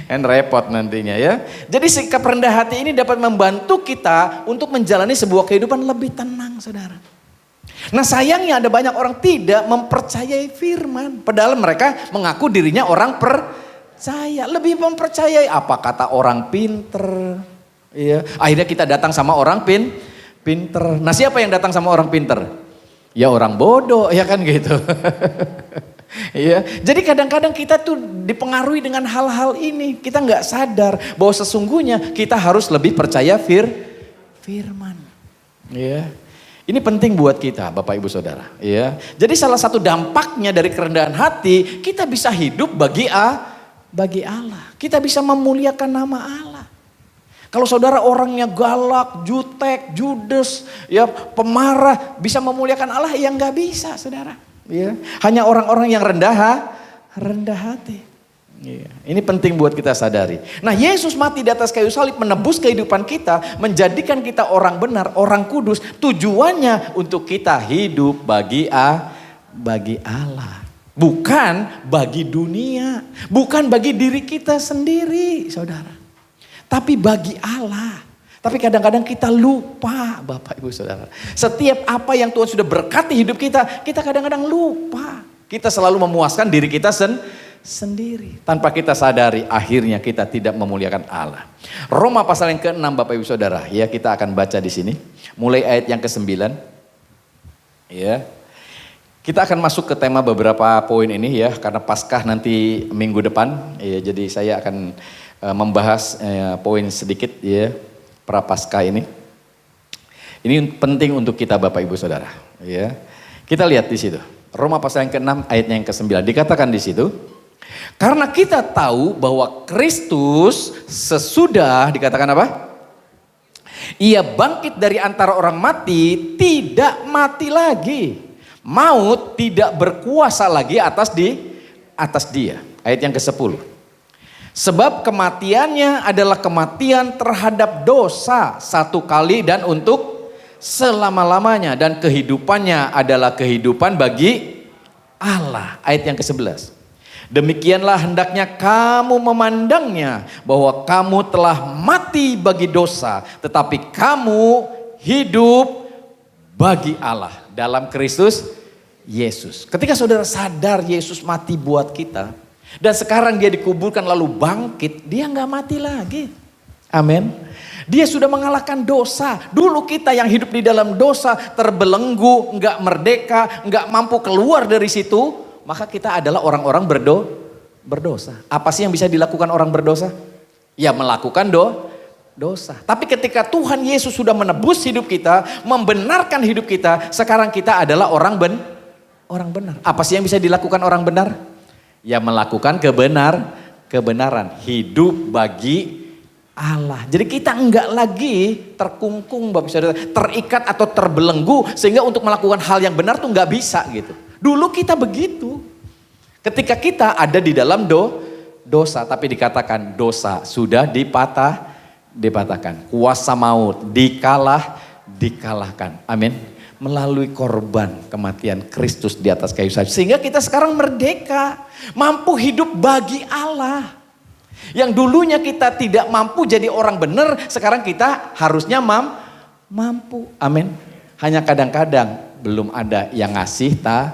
Kan repot nantinya ya. Jadi sikap rendah hati ini dapat membantu kita untuk menjalani sebuah kehidupan lebih tenang saudara. Nah sayangnya ada banyak orang tidak mempercayai firman. Padahal mereka mengaku dirinya orang percaya. Lebih mempercayai apa kata orang pinter. Ya. Akhirnya kita datang sama orang pinter. Nah siapa yang datang sama orang pinter? Ya orang bodoh ya kan gitu. Ya, jadi kadang-kadang kita tuh dipengaruhi dengan hal-hal ini. Kita nggak sadar bahwa sesungguhnya kita harus lebih percaya firman. Ya. Ini penting buat kita, Bapak Ibu Saudara. Ya. Jadi salah satu dampaknya dari kerendahan hati, kita bisa hidup bagi Allah. Kita bisa memuliakan nama Allah. Kalau saudara orangnya galak, jutek, judes, ya pemarah, bisa memuliakan Allah, ya nggak bisa, saudara. Ya. Hanya orang-orang yang rendah hati. Ya. Ini penting buat kita sadari. Nah, Yesus mati di atas kayu salib menebus kehidupan kita, menjadikan kita orang benar, orang kudus. Tujuannya untuk kita hidup bagi Allah. Bukan bagi dunia, bukan bagi diri kita sendiri, saudara. Tapi bagi Allah. Tapi kadang-kadang kita lupa, Bapak Ibu Saudara. Setiap apa yang Tuhan sudah berkati hidup kita, kita kadang-kadang lupa. Kita selalu memuaskan diri kita sendiri. Tanpa kita sadari, akhirnya kita tidak memuliakan Allah. Roma pasal yang ke-6, Bapak Ibu Saudara. Ya, kita akan baca di sini. Mulai ayat yang ke-9. Ya. Kita akan masuk ke tema beberapa poin ini ya, karena Paskah nanti minggu depan. Ya, jadi saya akan membahas poin sedikit ya, Prapaskah ini. Ini penting untuk kita Bapak Ibu Saudara. Ya. Kita lihat di situ. Roma pasal yang ke-6 ayatnya yang ke-9. Dikatakan di situ, karena kita tahu bahwa Kristus sesudah dikatakan apa? Ia bangkit dari antara orang mati, tidak mati lagi. Maut tidak berkuasa lagi atas dia. Ayat yang ke-10. Sebab kematiannya adalah kematian terhadap dosa satu kali dan untuk selama-lamanya. Dan kehidupannya adalah kehidupan bagi Allah. Ayat yang ke-11. Demikianlah hendaknya kamu memandangnya, bahwa kamu telah mati bagi dosa, tetapi kamu hidup bagi Allah dalam Kristus Yesus. Ketika saudara sadar Yesus mati buat kita, dan sekarang dia dikuburkan lalu bangkit, dia nggak mati lagi. Amin. Dia sudah mengalahkan dosa. Dulu kita yang hidup di dalam dosa, terbelenggu, nggak merdeka, nggak mampu keluar dari situ. Maka kita adalah orang-orang berdosa. Apa sih yang bisa dilakukan orang berdosa? Ya melakukan dosa. Tapi ketika Tuhan Yesus sudah menebus hidup kita, membenarkan hidup kita, sekarang kita adalah orang benar. Apa sih yang bisa dilakukan orang benar? Ya melakukan kebenaran. Hidup bagi Allah. Jadi kita enggak lagi terkungkung, Bapak Saudara, terikat atau terbelenggu sehingga untuk melakukan hal yang benar tuh enggak bisa gitu. Dulu kita begitu. Ketika kita ada di dalam dosa, tapi dikatakan dosa sudah dipatahkan. Kuasa maut dikalahkan. Amin. Melalui korban kematian Kristus di atas kayu salib. Sehingga kita sekarang merdeka. Mampu hidup bagi Allah. Yang dulunya kita tidak mampu jadi orang benar, sekarang kita harusnya mampu. Amin. Hanya kadang-kadang belum ada yang ngasih tahu.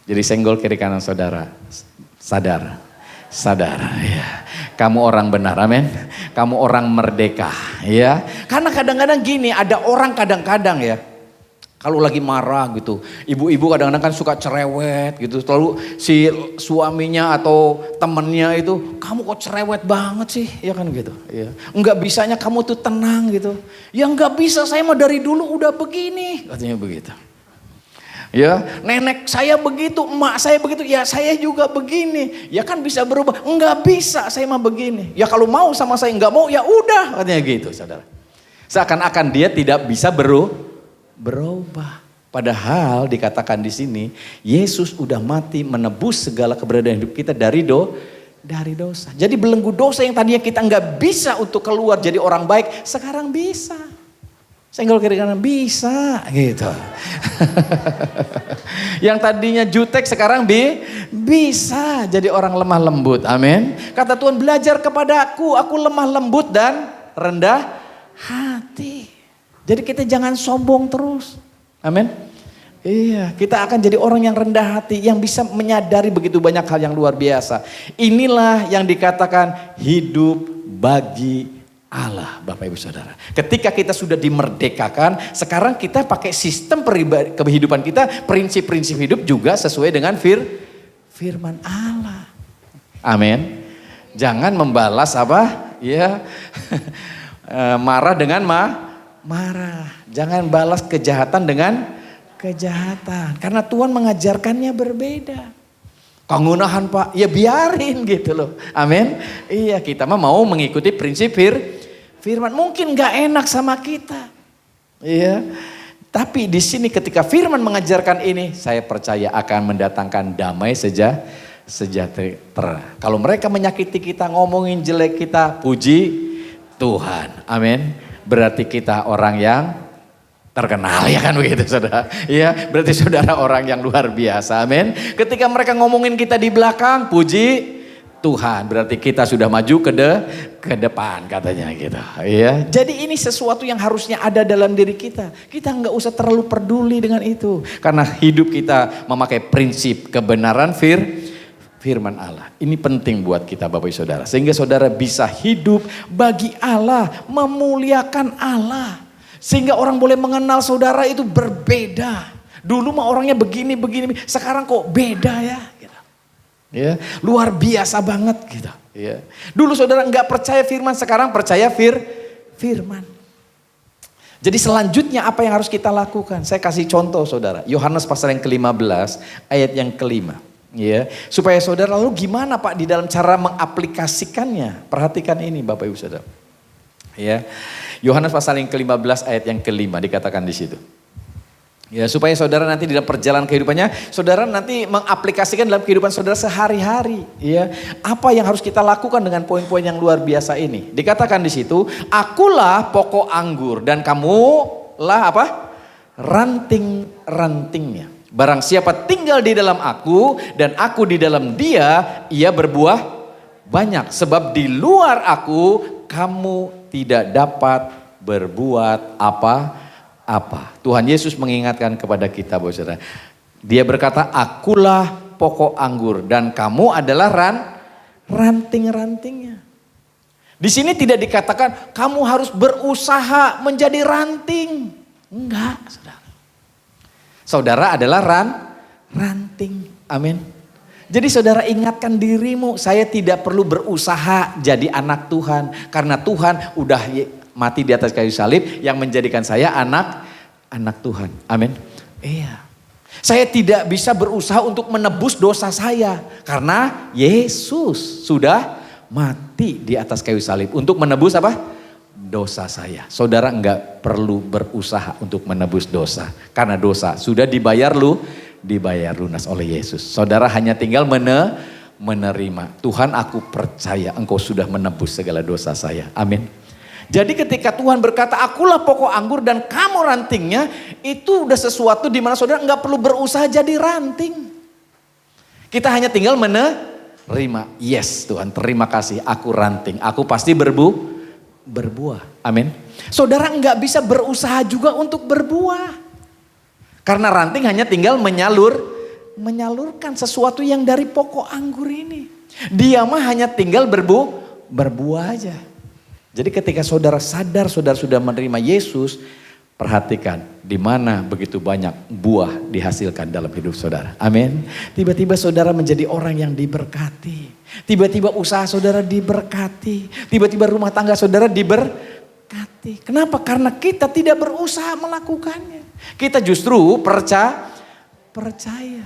Jadi senggol kiri kanan saudara. Sadar ya. Kamu orang benar, amin. Kamu orang merdeka, ya. Karena kadang-kadang gini, ada orang kadang-kadang ya, kalau lagi marah gitu, ibu-ibu kadang-kadang kan suka cerewet gitu, lalu si suaminya atau temennya itu, kamu kok cerewet banget sih, ya kan gitu. Ya. Enggak bisanya kamu tuh tenang gitu. Ya enggak bisa, saya mah dari dulu udah begini, katanya begitu. Ya, nenek saya begitu, emak saya begitu, ya saya juga begini. Ya kan bisa berubah, enggak bisa, saya mah begini. Ya kalau mau sama saya, enggak mau, ya udah, katanya gitu, saudara. Seakan-akan dia tidak bisa berubah. Padahal dikatakan di sini, Yesus udah mati menebus segala keberadaan hidup kita dari dosa. Jadi belenggu dosa yang tadinya kita enggak bisa untuk keluar jadi orang baik, sekarang bisa. Senggol kiri kanan bisa gitu. Yang tadinya jutek sekarang bisa jadi orang lemah lembut. Amin. Kata Tuhan, belajar kepadaku, aku lemah lembut dan rendah hati. Jadi kita jangan sombong terus. Amin. Iya, kita akan jadi orang yang rendah hati, yang bisa menyadari begitu banyak hal yang luar biasa. Inilah yang dikatakan hidup bagi Allah, Bapak Ibu Saudara. Ketika kita sudah dimerdekakan, sekarang kita pakai sistem kehidupan kita, prinsip-prinsip hidup juga sesuai dengan firman Allah. Amin. Jangan membalas apa? Ya. Marah dengan marah. Jangan balas kejahatan dengan kejahatan. Karena Tuhan mengajarkannya berbeda. Kangunahan Pak, ya biarin gitu loh. Amin. Iya, kita mah mau mengikuti prinsip firman. Mungkin gak enak sama kita. Iya. Tapi di sini ketika firman mengajarkan ini, saya percaya akan mendatangkan damai sejahtera. Kalau mereka menyakiti kita, ngomongin jelek kita, puji Tuhan. Amin. Berarti kita orang yang terkenal, ya kan begitu saudara. Iya, berarti saudara orang yang luar biasa. Amin. Ketika mereka ngomongin kita di belakang, puji Tuhan. Berarti kita sudah maju ke depan katanya gitu. Iya. Jadi ini sesuatu yang harusnya ada dalam diri kita. Kita nggak usah terlalu peduli dengan itu. Karena hidup kita memakai prinsip kebenaran firman Allah. Ini penting buat kita Bapak Ibu Saudara. Sehingga saudara bisa hidup bagi Allah, memuliakan Allah. Sehingga orang boleh mengenal saudara itu berbeda. Dulu mah orangnya begini, sekarang kok beda ya. Gitu. Ya, luar biasa banget gitu. Ya. Dulu saudara nggak percaya firman, sekarang percaya firman. Jadi selanjutnya apa yang harus kita lakukan? Saya kasih contoh saudara. Yohanes pasal yang ke-15 ayat yang ke-5. Ya, supaya saudara lalu gimana Pak di dalam cara mengaplikasikannya? Perhatikan ini Bapak Ibu Saudara. Ya. Yohanes pasal yang ke-15 ayat yang ke-5 dikatakan di situ. Ya, supaya saudara nanti di dalam perjalanan kehidupannya, saudara nanti mengaplikasikan dalam kehidupan saudara sehari-hari. Ya, apa yang harus kita lakukan dengan poin-poin yang luar biasa ini? Dikatakan di situ, akulah pokok anggur dan kamulah apa? Ranting-rantingnya. Barang siapa tinggal di dalam aku dan aku di dalam dia, ia berbuah banyak. Sebab di luar aku kamu tidak dapat berbuat apa-apa. Tuhan Yesus mengingatkan kepada kita Bapak Saudara. Dia berkata, akulah pokok anggur dan kamu adalah ranting-rantingnya. Di sini tidak dikatakan kamu harus berusaha menjadi ranting. Enggak, saudara. Saudara adalah ranting. Amin. Jadi saudara ingatkan dirimu, saya tidak perlu berusaha jadi anak Tuhan. Karena Tuhan udah mati di atas kayu salib yang menjadikan saya anak Tuhan. Amin. Iya. Saya tidak bisa berusaha untuk menebus dosa saya. Karena Yesus sudah mati di atas kayu salib untuk menebus apa? Dosa saya. Saudara enggak perlu berusaha untuk menebus dosa. Karena dosa sudah dibayar lunas oleh Yesus. Saudara hanya tinggal menerima. Tuhan, aku percaya engkau sudah menebus segala dosa saya. Amin. Jadi ketika Tuhan berkata akulah pokok anggur dan kamu rantingnya, itu udah sesuatu di mana saudara enggak perlu berusaha jadi ranting. Kita hanya tinggal menerima. Yes Tuhan, terima kasih, aku ranting, aku pasti berbuah. Amin. Saudara enggak bisa berusaha juga untuk berbuah. Karena ranting hanya tinggal menyalurkan sesuatu yang dari pokok anggur ini. Dia mah hanya tinggal berbuah aja. Jadi ketika saudara sadar saudara sudah menerima Yesus, perhatikan di mana begitu banyak buah dihasilkan dalam hidup saudara. Amin. Tiba-tiba saudara menjadi orang yang diberkati. Tiba-tiba usaha saudara diberkati. Tiba-tiba rumah tangga saudara diberkati. Kenapa? Karena kita tidak berusaha melakukannya. Kita justru percaya.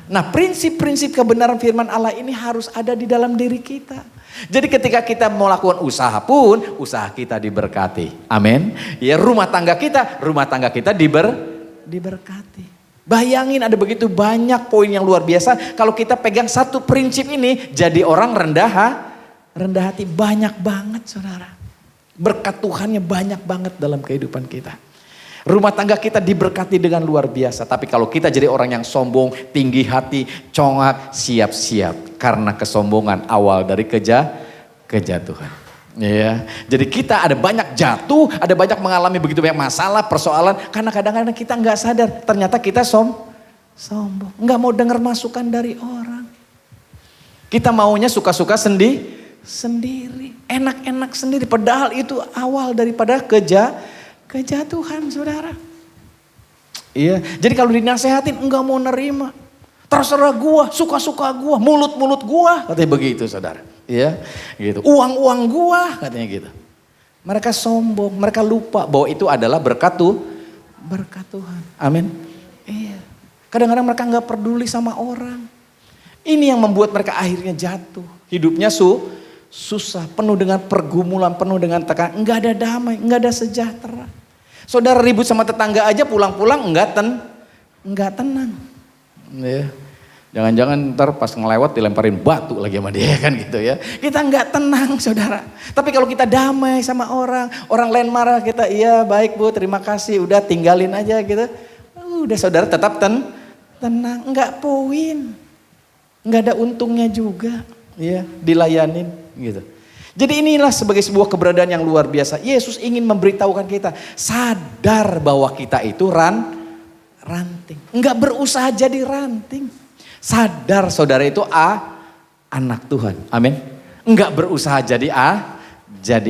Nah, prinsip-prinsip kebenaran firman Allah ini harus ada di dalam diri kita. Jadi ketika kita melakukan usaha pun, usaha kita diberkati. Amin. Ya, rumah tangga kita diberkati. Bayangin ada begitu banyak poin yang luar biasa. Kalau kita pegang satu prinsip ini, jadi orang rendah hati. Banyak banget saudara. Berkat Tuhannya banyak banget dalam kehidupan kita. Rumah tangga kita diberkati dengan luar biasa. Tapi kalau kita jadi orang yang sombong, tinggi hati, congak, siap-siap. Karena kesombongan awal dari kejatuhan. Ya, jadi kita ada banyak jatuh, ada banyak mengalami begitu banyak masalah, persoalan. Karena kadang-kadang kita nggak sadar, ternyata kita sombong. Nggak mau dengar masukan dari orang. Kita maunya suka-suka sendiri. Enak-enak sendiri. Padahal itu awal daripada kejatuhan saudara. Iya, jadi kalau dinasehatin enggak mau nerima. Terserah gua, suka-suka gua, mulut-mulut gua, katanya begitu saudara. Iya, gitu. Uang-uang gua, katanya gitu. Mereka sombong, mereka lupa bahwa itu adalah berkat Tuhan. Amin. Iya. Kadang-kadang mereka nggak peduli sama orang. Ini yang membuat mereka akhirnya jatuh. Hidupnya susah, penuh dengan pergumulan, penuh dengan tekanan. Nggak ada damai, nggak ada sejahtera. Saudara ribut sama tetangga aja pulang-pulang nggak tenang. Ya. Jangan-jangan ntar pas ngelewat dilemparin batu lagi sama dia kan gitu ya. Kita nggak tenang saudara. Tapi kalau kita damai sama orang lain marah kita, iya baik bu terima kasih udah tinggalin aja gitu. Udah saudara tetap tenang, nggak poin. Nggak ada untungnya juga ya dilayanin gitu. Jadi inilah sebagai sebuah keberadaan yang luar biasa. Yesus ingin memberitahukan kita sadar bahwa kita itu ranting. Nggak berusaha jadi ranting. Sadar saudara itu anak Tuhan. Amin. Enggak berusaha jadi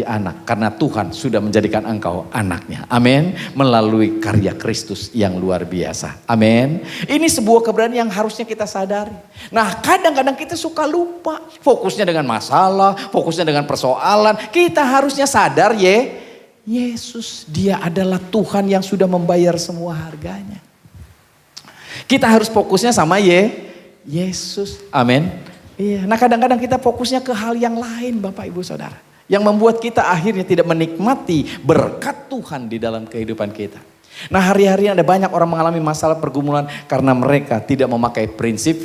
anak. Karena Tuhan sudah menjadikan engkau anaknya. Amin. Melalui karya Kristus yang luar biasa. Amin. Ini sebuah keberadaan yang harusnya kita sadari. Nah kadang-kadang kita suka lupa. Fokusnya dengan masalah. Fokusnya dengan persoalan. Kita harusnya sadar Yesus dia adalah Tuhan yang sudah membayar semua harganya. Kita harus fokusnya sama Yesus. Amin. Iya. Nah kadang-kadang kita fokusnya ke hal yang lain Bapak Ibu Saudara. Yang membuat kita akhirnya tidak menikmati berkat Tuhan di dalam kehidupan kita. Nah hari-hari ada banyak orang mengalami masalah pergumulan karena mereka tidak memakai prinsip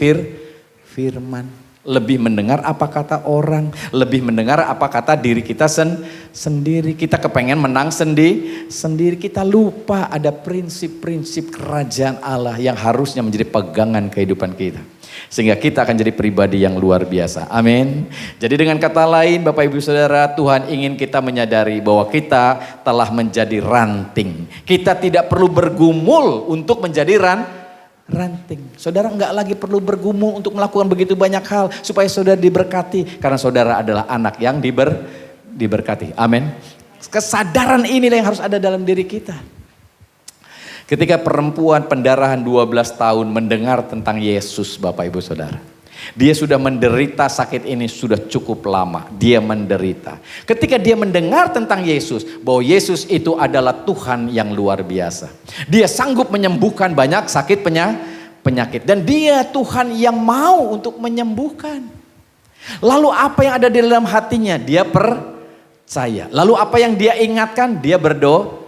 firman. Lebih mendengar apa kata orang. Lebih mendengar apa kata diri kita sendiri. Kita kepengen menang sendiri. Kita lupa ada prinsip-prinsip kerajaan Allah yang harusnya menjadi pegangan kehidupan kita. Sehingga kita akan jadi pribadi yang luar biasa. Amin. Jadi dengan kata lain Bapak Ibu Saudara, Tuhan ingin kita menyadari bahwa kita telah menjadi ranting. Kita tidak perlu bergumul untuk menjadi ranting. Saudara nggak lagi perlu bergumul untuk melakukan begitu banyak hal supaya saudara diberkati. Karena saudara adalah anak yang diberkati. Amin. Kesadaran inilah yang harus ada dalam diri kita. Ketika perempuan pendarahan 12 tahun mendengar tentang Yesus Bapak Ibu Saudara. Dia sudah menderita sakit ini sudah cukup lama. Dia menderita. Ketika dia mendengar tentang Yesus. Bahwa Yesus itu adalah Tuhan yang luar biasa. Dia sanggup menyembuhkan banyak sakit penyakit. Dan dia Tuhan yang mau untuk menyembuhkan. Lalu apa yang ada di dalam hatinya? Dia percaya. Lalu apa yang dia ingatkan? Dia berdoa.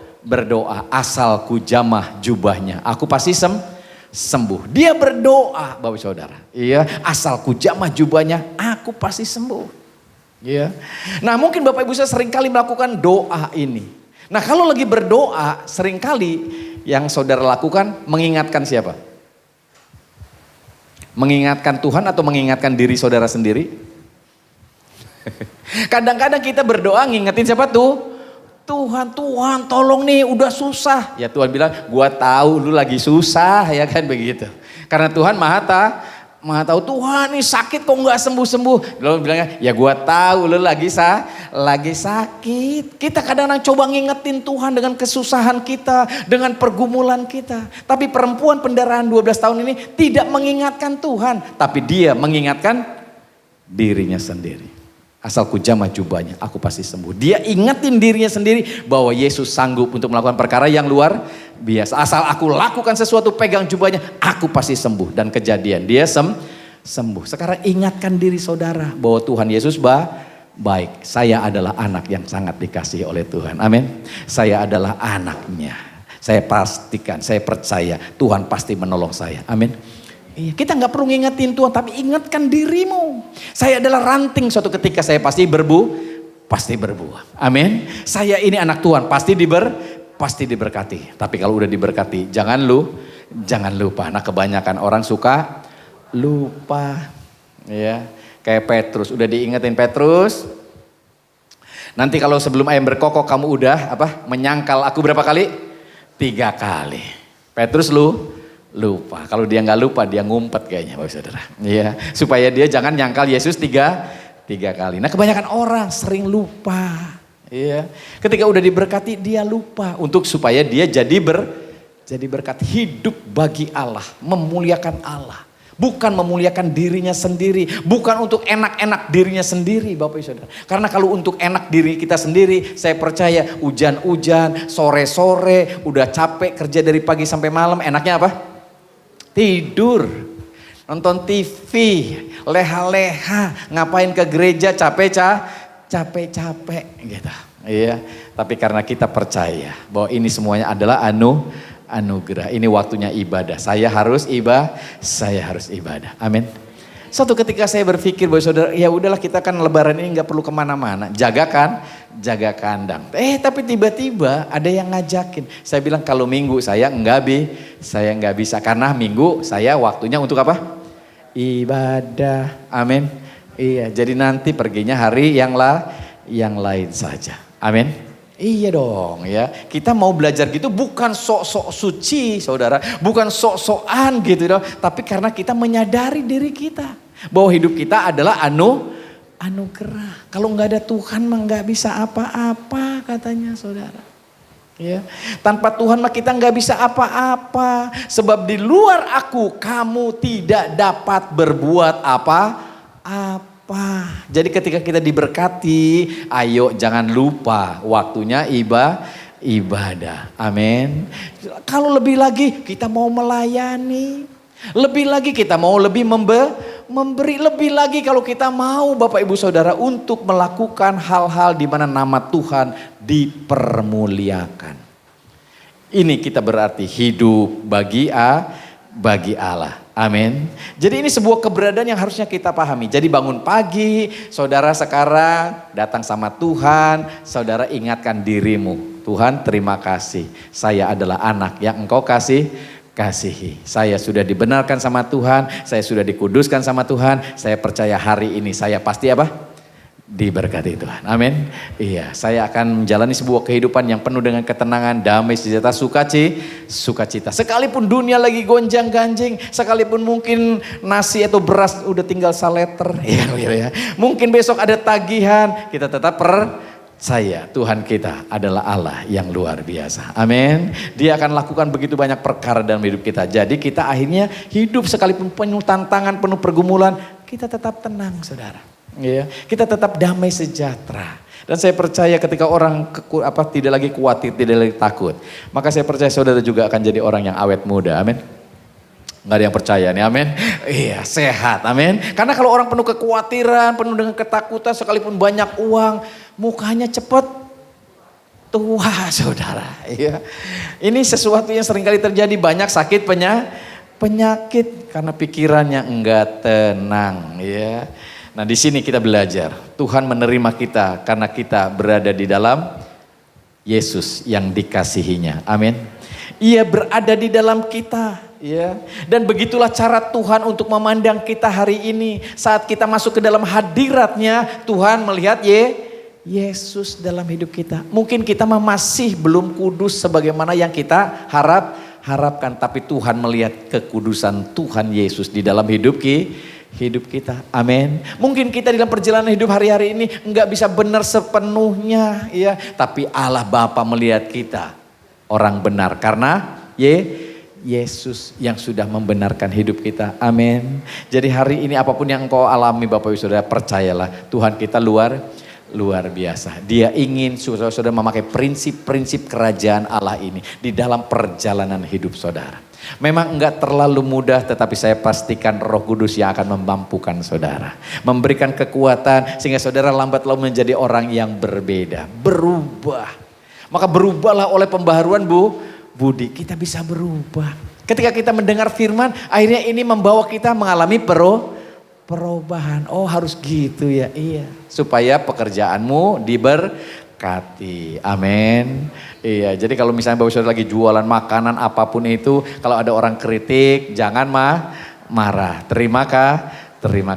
Asal ku jamah jubahnya aku pasti sembuh. Dia berdoa Bapak Saudara. Iya, asal ku jamah jubahnya aku pasti sembuh. Iya. Nah, mungkin Bapak Ibu saya seringkali melakukan doa ini. Nah, kalau lagi berdoa seringkali yang saudara lakukan mengingatkan siapa? Mengingatkan Tuhan atau mengingatkan diri saudara sendiri? Kadang-kadang kita berdoa ngingetin siapa tuh? Tuhan tolong nih udah susah. Ya Tuhan bilang gua tahu lu lagi susah ya kan begitu. Karena Tuhan maha tahu Tuhan nih sakit kok gak sembuh-sembuh. Lalu bilangnya ya gua tahu lu lagi sakit. Kita kadang-kadang coba ngingetin Tuhan dengan kesusahan kita. Dengan pergumulan kita. Tapi perempuan pendarahan 12 tahun ini tidak mengingatkan Tuhan. Tapi dia mengingatkan dirinya sendiri. Asal ku jamah jubahnya, aku pasti sembuh. Dia ingetin dirinya sendiri bahwa Yesus sanggup untuk melakukan perkara yang luar biasa. Asal aku lakukan sesuatu, pegang jubahnya, aku pasti sembuh. Dan kejadian, dia sembuh. Sekarang ingatkan diri saudara bahwa Tuhan Yesus baik. Saya adalah anak yang sangat dikasihi oleh Tuhan. Amin. Saya adalah anaknya. Saya pastikan, saya percaya Tuhan pasti menolong saya. Amin. Kita nggak perlu ngingetin Tuhan, tapi ingatkan dirimu. Saya adalah ranting, suatu ketika saya pasti berbuah. Amin. Saya ini anak Tuhan, pasti diberkati. Tapi kalau udah diberkati, jangan lupa. Nah, kebanyakan orang suka lupa. Ya, kayak Petrus, udah diingetin Petrus. Nanti kalau sebelum ayam berkokok kamu udah menyangkal aku berapa kali? 3 kali. Petrus lupa. Kalau dia nggak lupa, dia ngumpet kayaknya, Bapak Saudara. Iya, supaya dia jangan nyangkal Yesus tiga kali. Nah, kebanyakan orang sering lupa. Iya. Ketika udah diberkati, dia lupa untuk supaya dia jadi berkat hidup bagi Allah, memuliakan Allah, Bukan memuliakan dirinya sendiri. Bukan untuk enak-enak dirinya sendiri Bapak Ibu Saudara. Karena kalau untuk enak diri kita sendiri, saya percaya hujan-hujan, sore-sore, udah capek kerja dari pagi sampai malam, enaknya apa? Tidur, nonton TV, leha-leha, ngapain ke gereja capek-capek gitu. Iya, tapi karena kita percaya bahwa ini semuanya adalah anugerah. Ini waktunya ibadah. Saya harus ibadah. Amin. Suatu ketika saya berpikir bahwa saudara, ya udahlah kita kan lebaran ini nggak perlu kemana-mana. Jaga kandang. Tapi tiba-tiba ada yang ngajakin. Saya bilang kalau minggu saya nggak bisa. Karena minggu saya waktunya untuk apa? Ibadah. Amin. Iya, jadi nanti perginya hari yang lain saja. Amin. Iya dong ya, kita mau belajar gitu bukan sok-sok suci saudara, bukan sok-sokan gitu dong, tapi karena kita menyadari diri kita bahwa hidup kita adalah anugerah. Kalau nggak ada Tuhan mah nggak bisa apa-apa katanya saudara. Ya, tanpa Tuhan mah kita nggak bisa apa-apa, sebab di luar aku kamu tidak dapat berbuat apa-apa. Jadi ketika kita diberkati, ayo jangan lupa waktunya ibadah. Amin. Kalau lebih lagi kita mau melayani, lebih lagi kita mau lebih memberi, lebih lagi kalau kita mau Bapak Ibu Saudara untuk melakukan hal-hal di mana nama Tuhan dipermuliakan. Ini kita berarti hidup bagi Allah. Amin. Jadi ini sebuah keberadaan yang harusnya kita pahami. Jadi bangun pagi, saudara sekarang datang sama Tuhan, saudara ingatkan dirimu. Tuhan terima kasih, saya adalah anak yang engkau kasihi. Saya sudah dibenarkan sama Tuhan, saya sudah dikuduskan sama Tuhan. Saya percaya hari ini saya pasti apa? Diberkati Tuhan. Amin. Iya, saya akan menjalani sebuah kehidupan yang penuh dengan ketenangan, damai, sejahtera, sukacita. Sekalipun dunia lagi gonjang-ganjing, sekalipun mungkin nasi atau beras udah tinggal saleter, ya. Mungkin besok ada tagihan, kita tetap percaya Tuhan kita adalah Allah yang luar biasa. Amin. Dia akan lakukan begitu banyak perkara dalam hidup kita. Jadi kita akhirnya hidup sekalipun penuh tantangan, penuh pergumulan, kita tetap tenang saudara. Ya, kita tetap damai sejahtera. Dan saya percaya ketika orang tidak lagi khawatir, tidak lagi takut, maka saya percaya saudara juga akan jadi orang yang awet muda. Amin. Gak ada yang percaya nih, amin. Iya, sehat, amin. Karena kalau orang penuh kekhawatiran, penuh dengan ketakutan, sekalipun banyak uang, mukanya cepat tua, saudara. Iya. Ini sesuatu yang seringkali terjadi, banyak sakit penyakit karena pikirannya enggak tenang, ya. Nah di sini kita belajar, Tuhan menerima kita karena kita berada di dalam Yesus yang dikasihinya. Amin. Ia berada di dalam kita, ya. Dan begitulah cara Tuhan untuk memandang kita hari ini. Saat kita masuk ke dalam hadiratnya, Tuhan melihat Yesus dalam hidup kita. Mungkin kita masih belum kudus sebagaimana yang kita harapkan, tapi Tuhan melihat kekudusan Tuhan Yesus di dalam hidup kita. Amin. Mungkin kita dalam perjalanan hidup hari-hari ini enggak bisa benar sepenuhnya, ya, tapi Allah Bapa melihat kita orang benar karena Yesus yang sudah membenarkan hidup kita. Amin. Jadi hari ini apapun yang engkau alami Bapak Ibu Saudara, percayalah Tuhan kita luar biasa. Dia ingin saudara-saudara memakai prinsip-prinsip kerajaan Allah ini di dalam perjalanan hidup saudara. Memang enggak terlalu mudah, tetapi saya pastikan Roh Kudus yang akan memampukan saudara. Memberikan kekuatan sehingga saudara lambat laun menjadi orang yang berbeda. Berubah. Maka berubahlah oleh pembaharuan budi. Kita bisa berubah. Ketika kita mendengar firman, akhirnya ini membawa kita mengalami perubahan. Oh harus gitu ya, iya. Supaya pekerjaanmu diberkati. Amin. Iya, jadi kalau misalnya Bapak Saudara lagi jualan makanan apapun itu, kalau ada orang kritik, jangan marah. Terima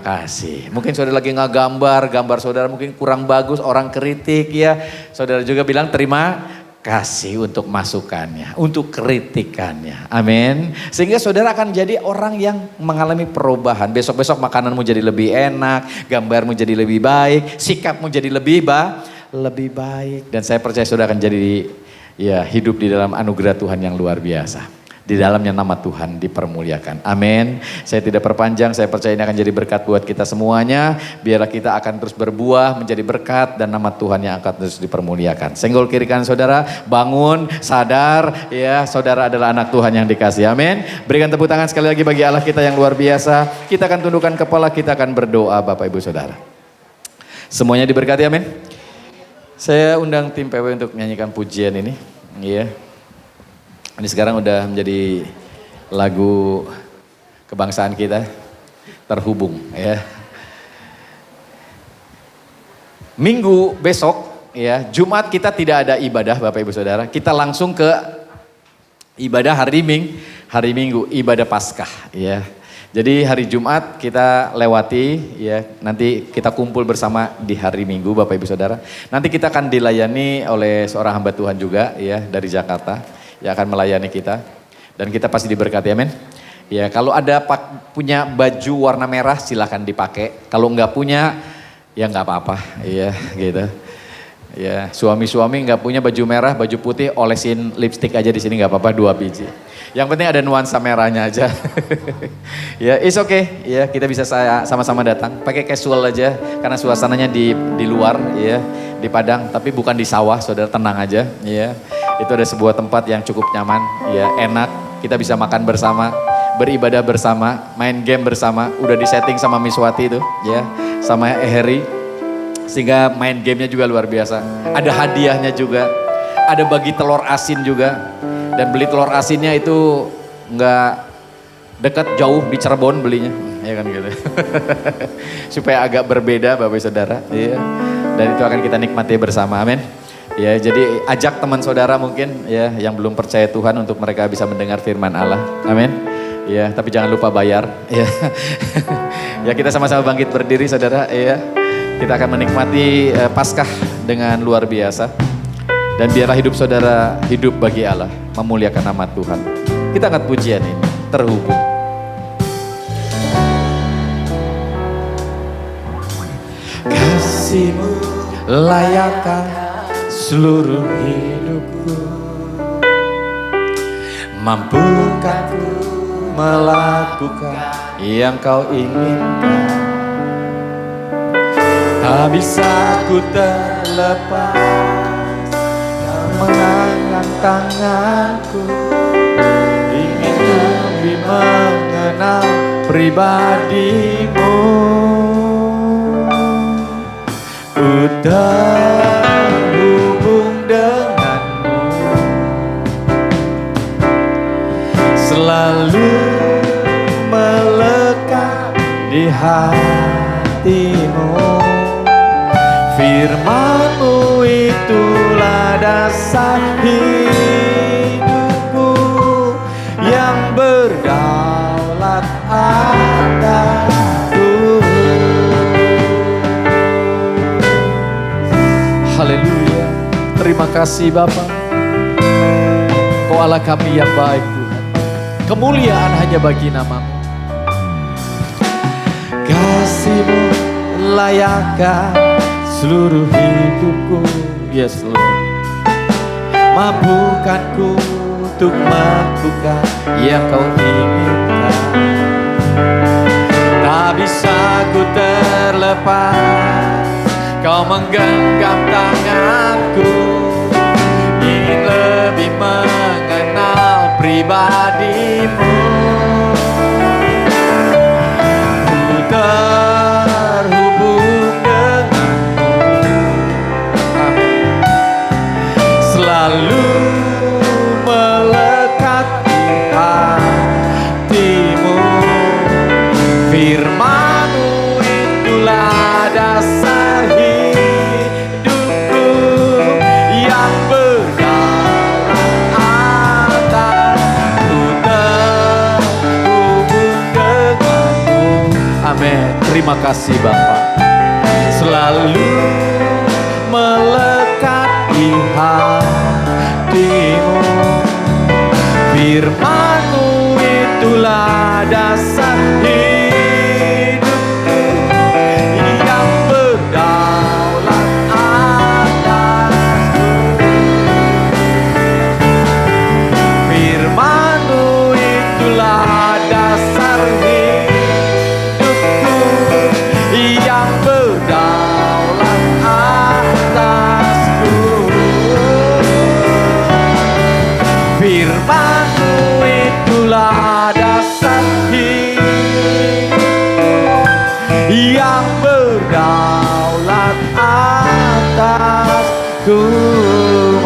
kasih. Mungkin saudara lagi gambar saudara mungkin kurang bagus, orang kritik ya. Saudara juga bilang terima kasih untuk masukannya, untuk kritikannya. Amin. Sehingga saudara akan jadi orang yang mengalami perubahan. Besok-besok makananmu jadi lebih enak, gambarmu jadi lebih baik, sikapmu jadi lebih baik. Dan saya percaya saudara akan jadi hidup di dalam anugerah Tuhan yang luar biasa. Di dalamnya nama Tuhan dipermuliakan. Amin. Saya tidak perpanjang, saya percaya ini akan jadi berkat buat kita semuanya. Biarlah kita akan terus berbuah menjadi berkat dan nama Tuhan yang akan terus dipermuliakan. Senggol kiri kanan saudara, bangun, sadar ya, saudara adalah anak Tuhan yang dikasihi. Amin. Berikan tepuk tangan sekali lagi bagi Allah kita yang luar biasa. Kita akan tundukkan kepala, kita akan berdoa Bapak Ibu Saudara. Semuanya diberkati, amin. Saya undang tim PW untuk menyanyikan pujian ini. Iya. Ini sekarang udah menjadi lagu kebangsaan kita, Terhubung ya. Minggu besok ya, Jumat kita tidak ada ibadah Bapak Ibu Saudara. Kita langsung ke ibadah hari Minggu, ibadah Paskah ya. Jadi hari Jumat kita lewati ya, nanti kita kumpul bersama di hari Minggu Bapak Ibu Saudara. Nanti kita akan dilayani oleh seorang hamba Tuhan juga ya dari Jakarta yang akan melayani kita. Dan kita pasti diberkati, amin. Ya kalau ada punya baju warna merah silahkan dipakai. Kalau enggak punya ya enggak apa-apa ya gitu. Ya suami-suami enggak punya baju merah, baju putih, olesin lipstick aja di sini enggak apa-apa 2 biji. Yang penting ada nuansa merahnya aja. Ya, it's okay. Ya, kita bisa sama-sama datang. Pakai casual aja karena suasananya di luar ya, di padang tapi bukan di sawah. Saudara tenang aja ya. Itu ada sebuah tempat yang cukup nyaman, ya, enak. Kita bisa makan bersama, beribadah bersama, main game bersama. Udah disetting sama Miss Wati itu, ya, sama Heri. Sehingga main gamenya juga luar biasa. Ada hadiahnya juga, ada bagi telur asin juga. Dan beli telur asinnya itu nggak dekat, jauh di Cirebon belinya, ya kan gitu. Supaya agak berbeda Bapak Saudara, ya. Dan itu akan kita nikmati bersama, amin. Ya, jadi ajak teman saudara mungkin ya yang belum percaya Tuhan untuk mereka bisa mendengar firman Allah, amin. Ya, tapi jangan lupa bayar, ya. Ya kita sama-sama bangkit berdiri saudara, ya. Kita akan menikmati Paskah dengan luar biasa. Dan biarlah hidup saudara hidup bagi Allah, memuliakan nama Tuhan. Kita angkat pujian ini, Terhubung. Kasih-Mu layakkan seluruh hidupku, mampukah ku melakukan yang Kau inginkan. Tak bisa ku terlepas mengangkat tanganku, ingin lebih mengenal pribadi-Mu. Ku terhubung denganmu, selalu melekat di hatimu. Firman-Mu itulah dasar hidupku yang berdaulat atasku. Haleluya. Terima kasih Bapa. Kau Allah kami yang baik Tuhan. Kemuliaan hanya bagi nama-Mu. Kasih-Mu layakkan seluruh hidupku, yes Lord. Mampukanku untuk melakukan yang Kau inginkan. Tak bisa ku terlepas, Kau menggenggam tanganku, ingin lebih mengenal pribadi-Mu. Ku terhubung denganmu, selalu melekat di hatimu. Firman-Mu itulah dasar hidupku yang berdaulat atasku. Terhubung denganmu, amin. Terima kasih Bapa. Selalu melekat di hatimu. Firman-Mu itulah dasar hidupku yang berdaulat atasku. Firman-Mu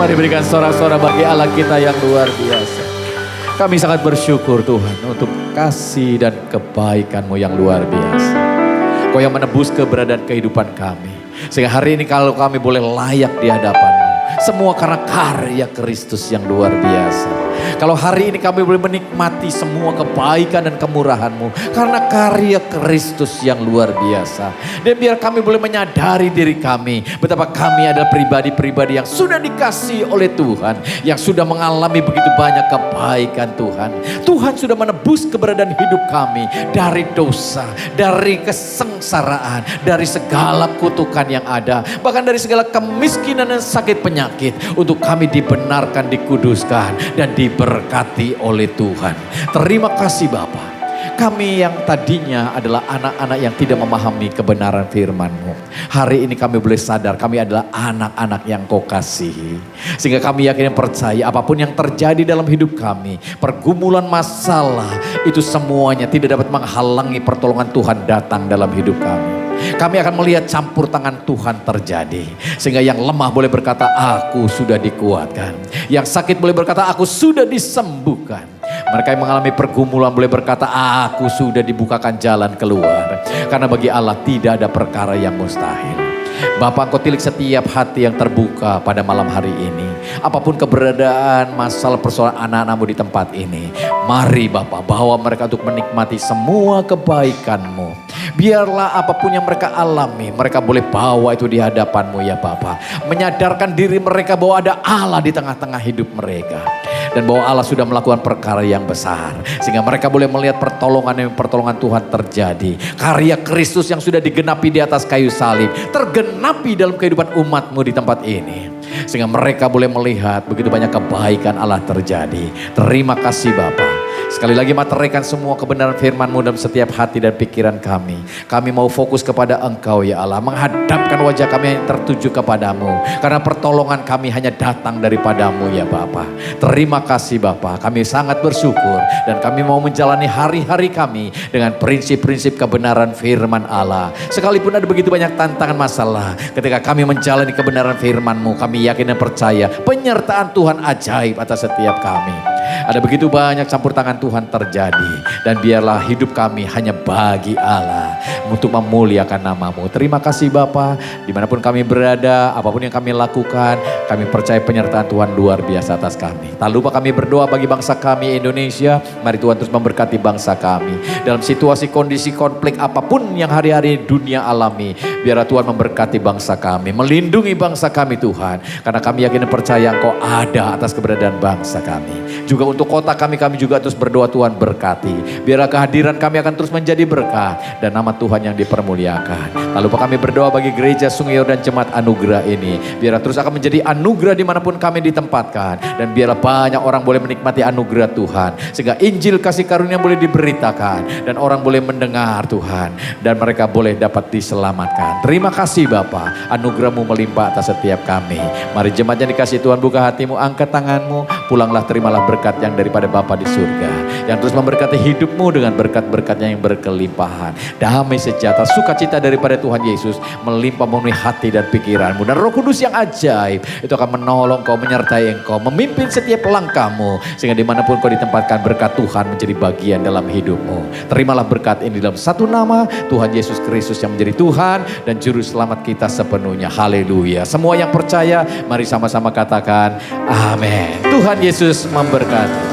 Mari berikan sorak-sorak bagi Allah kita yang luar biasa. Kami sangat bersyukur Tuhan untuk kasih dan kebaikan-Mu yang luar biasa. Kau yang menebus keberadaan kehidupan kami. Sehingga hari ini kalau kami boleh layak di hadapan-Mu. Semua karena karya Kristus yang luar biasa. Kalau hari ini kami boleh menikmati semua kebaikan dan kemurahan-Mu. Karena karya Kristus yang luar biasa. Dan biar kami boleh menyadari diri kami. Betapa kami adalah pribadi-pribadi yang sudah dikasihi oleh Tuhan. Yang sudah mengalami begitu banyak kebaikan Tuhan. Tuhan sudah menebus keberadaan hidup kami. Dari dosa, dari kesengsaraan, dari segala kutukan yang ada. Bahkan dari segala kemiskinan dan sakit penyakit. Untuk kami dibenarkan, dikuduskan, dan diberkati oleh Tuhan. Terima kasih Bapa. Kami yang tadinya adalah anak-anak yang tidak memahami kebenaran firman-Mu. Hari ini kami boleh sadar kami adalah anak-anak yang Kau kasihi. Sehingga kami yakin dan percaya apapun yang terjadi dalam hidup kami. Pergumulan masalah itu semuanya tidak dapat menghalangi pertolongan Tuhan datang dalam hidup kami. Kami akan melihat campur tangan Tuhan terjadi. Sehingga yang lemah boleh berkata, aku sudah dikuatkan. Yang sakit boleh berkata, aku sudah disembuhkan. Mereka yang mengalami pergumulan boleh berkata, aku sudah dibukakan jalan keluar. Karena bagi Allah tidak ada perkara yang mustahil. Bapa, Engkau tilik setiap hati yang terbuka pada malam hari ini. Apapun keberadaan masalah persoalan anak-anak-Mu di tempat ini. Mari Bapa, bawa mereka untuk menikmati semua kebaikan-Mu. Biarlah apapun yang mereka alami, mereka boleh bawa itu di hadapan-Mu ya Bapa. Menyadarkan diri mereka bahwa ada Allah di tengah-tengah hidup mereka. Dan bahwa Allah sudah melakukan perkara yang besar. Sehingga mereka boleh melihat pertolongan Tuhan terjadi. Karya Kristus yang sudah digenapi di atas kayu salib. Tergenapi dalam kehidupan umat-Mu di tempat ini. Sehingga mereka boleh melihat begitu banyak kebaikan Allah terjadi. Terima kasih Bapa. Sekali lagi materaikan semua kebenaran firman-Mu dalam setiap hati dan pikiran kami. Kami mau fokus kepada Engkau ya Allah. Menghadapkan wajah kami yang tertuju kepadamu. Karena pertolongan kami hanya datang daripada-Mu ya Bapa. Terima kasih Bapa. Kami sangat bersyukur. Dan kami mau menjalani hari-hari kami dengan prinsip-prinsip kebenaran firman Allah. Sekalipun ada begitu banyak tantangan masalah. Ketika kami menjalani kebenaran firman-Mu, kami yakin dan percaya penyertaan Tuhan ajaib atas setiap kami. Ada begitu banyak campur tangan Tuhan terjadi. Dan biarlah hidup kami hanya bagi Allah. Untuk memuliakan nama-Mu. Terima kasih Bapa. Dimanapun kami berada, apapun yang kami lakukan, kami percaya penyertaan Tuhan luar biasa atas kami. Tak lupa kami berdoa bagi bangsa kami Indonesia. Mari Tuhan terus memberkati bangsa kami. Dalam situasi kondisi konflik apapun yang hari-hari dunia alami. Biarlah Tuhan memberkati bangsa kami. Melindungi bangsa kami Tuhan. Karena kami yakin dan percaya Engkau ada atas keberadaan bangsa kami. Juga untuk kota kami juga terus berdoa Tuhan berkati. Biarlah kehadiran kami akan terus menjadi berkat. Dan nama Tuhan yang dipermuliakan. Lalu kami berdoa bagi gereja Sungai Yordan Jemaat Anugerah ini. Biarlah terus akan menjadi anugerah dimanapun kami ditempatkan. Dan biarlah banyak orang boleh menikmati anugerah Tuhan. Sehingga Injil kasih karunia boleh diberitakan. Dan orang boleh mendengar Tuhan. Dan mereka boleh dapat diselamatkan. Terima kasih Bapa. Anugerah-Mu melimpah atas setiap kami. Mari jemaat yang dikasih Tuhan, buka hatimu, angkat tanganmu. Pulanglah, terimalah berkat yang daripada Bapa di surga. Yang terus memberkati hidupmu dengan berkat-berkatnya yang berkelimpahan. Damai sejahtera, sukacita daripada Tuhan Yesus melimpah memenuhi hati dan pikiranmu. Dan Roh Kudus yang ajaib itu akan menolong kau, menyertai engkau, memimpin setiap langkahmu. Sehingga dimanapun kau ditempatkan, berkat Tuhan menjadi bagian dalam hidupmu. Terimalah berkat ini dalam satu nama, Tuhan Yesus Kristus yang menjadi Tuhan dan Juru Selamat kita sepenuhnya. Haleluya. Semua yang percaya, mari sama-sama katakan amin. Tuhan Yesus memberkati.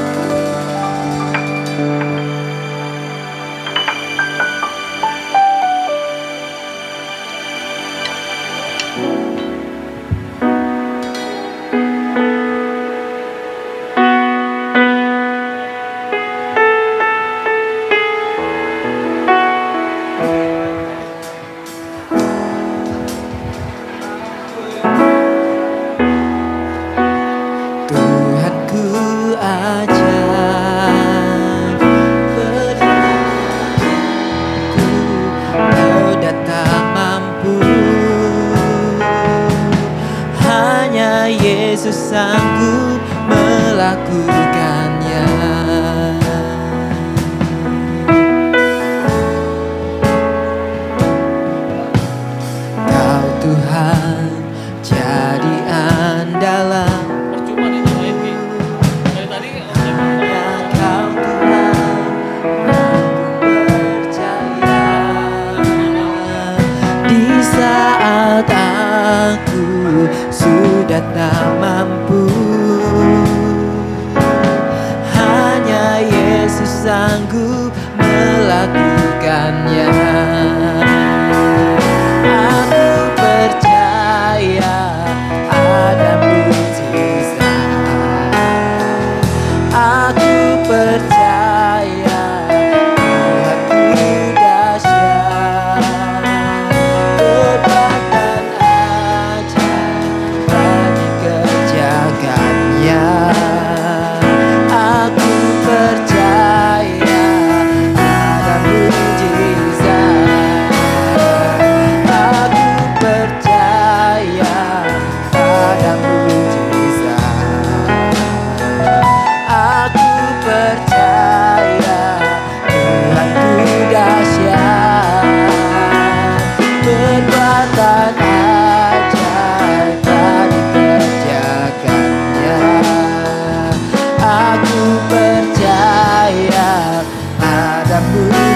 Yesus sanggup melakukannya. Kau Tuhan jadi andalan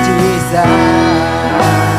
mujizat.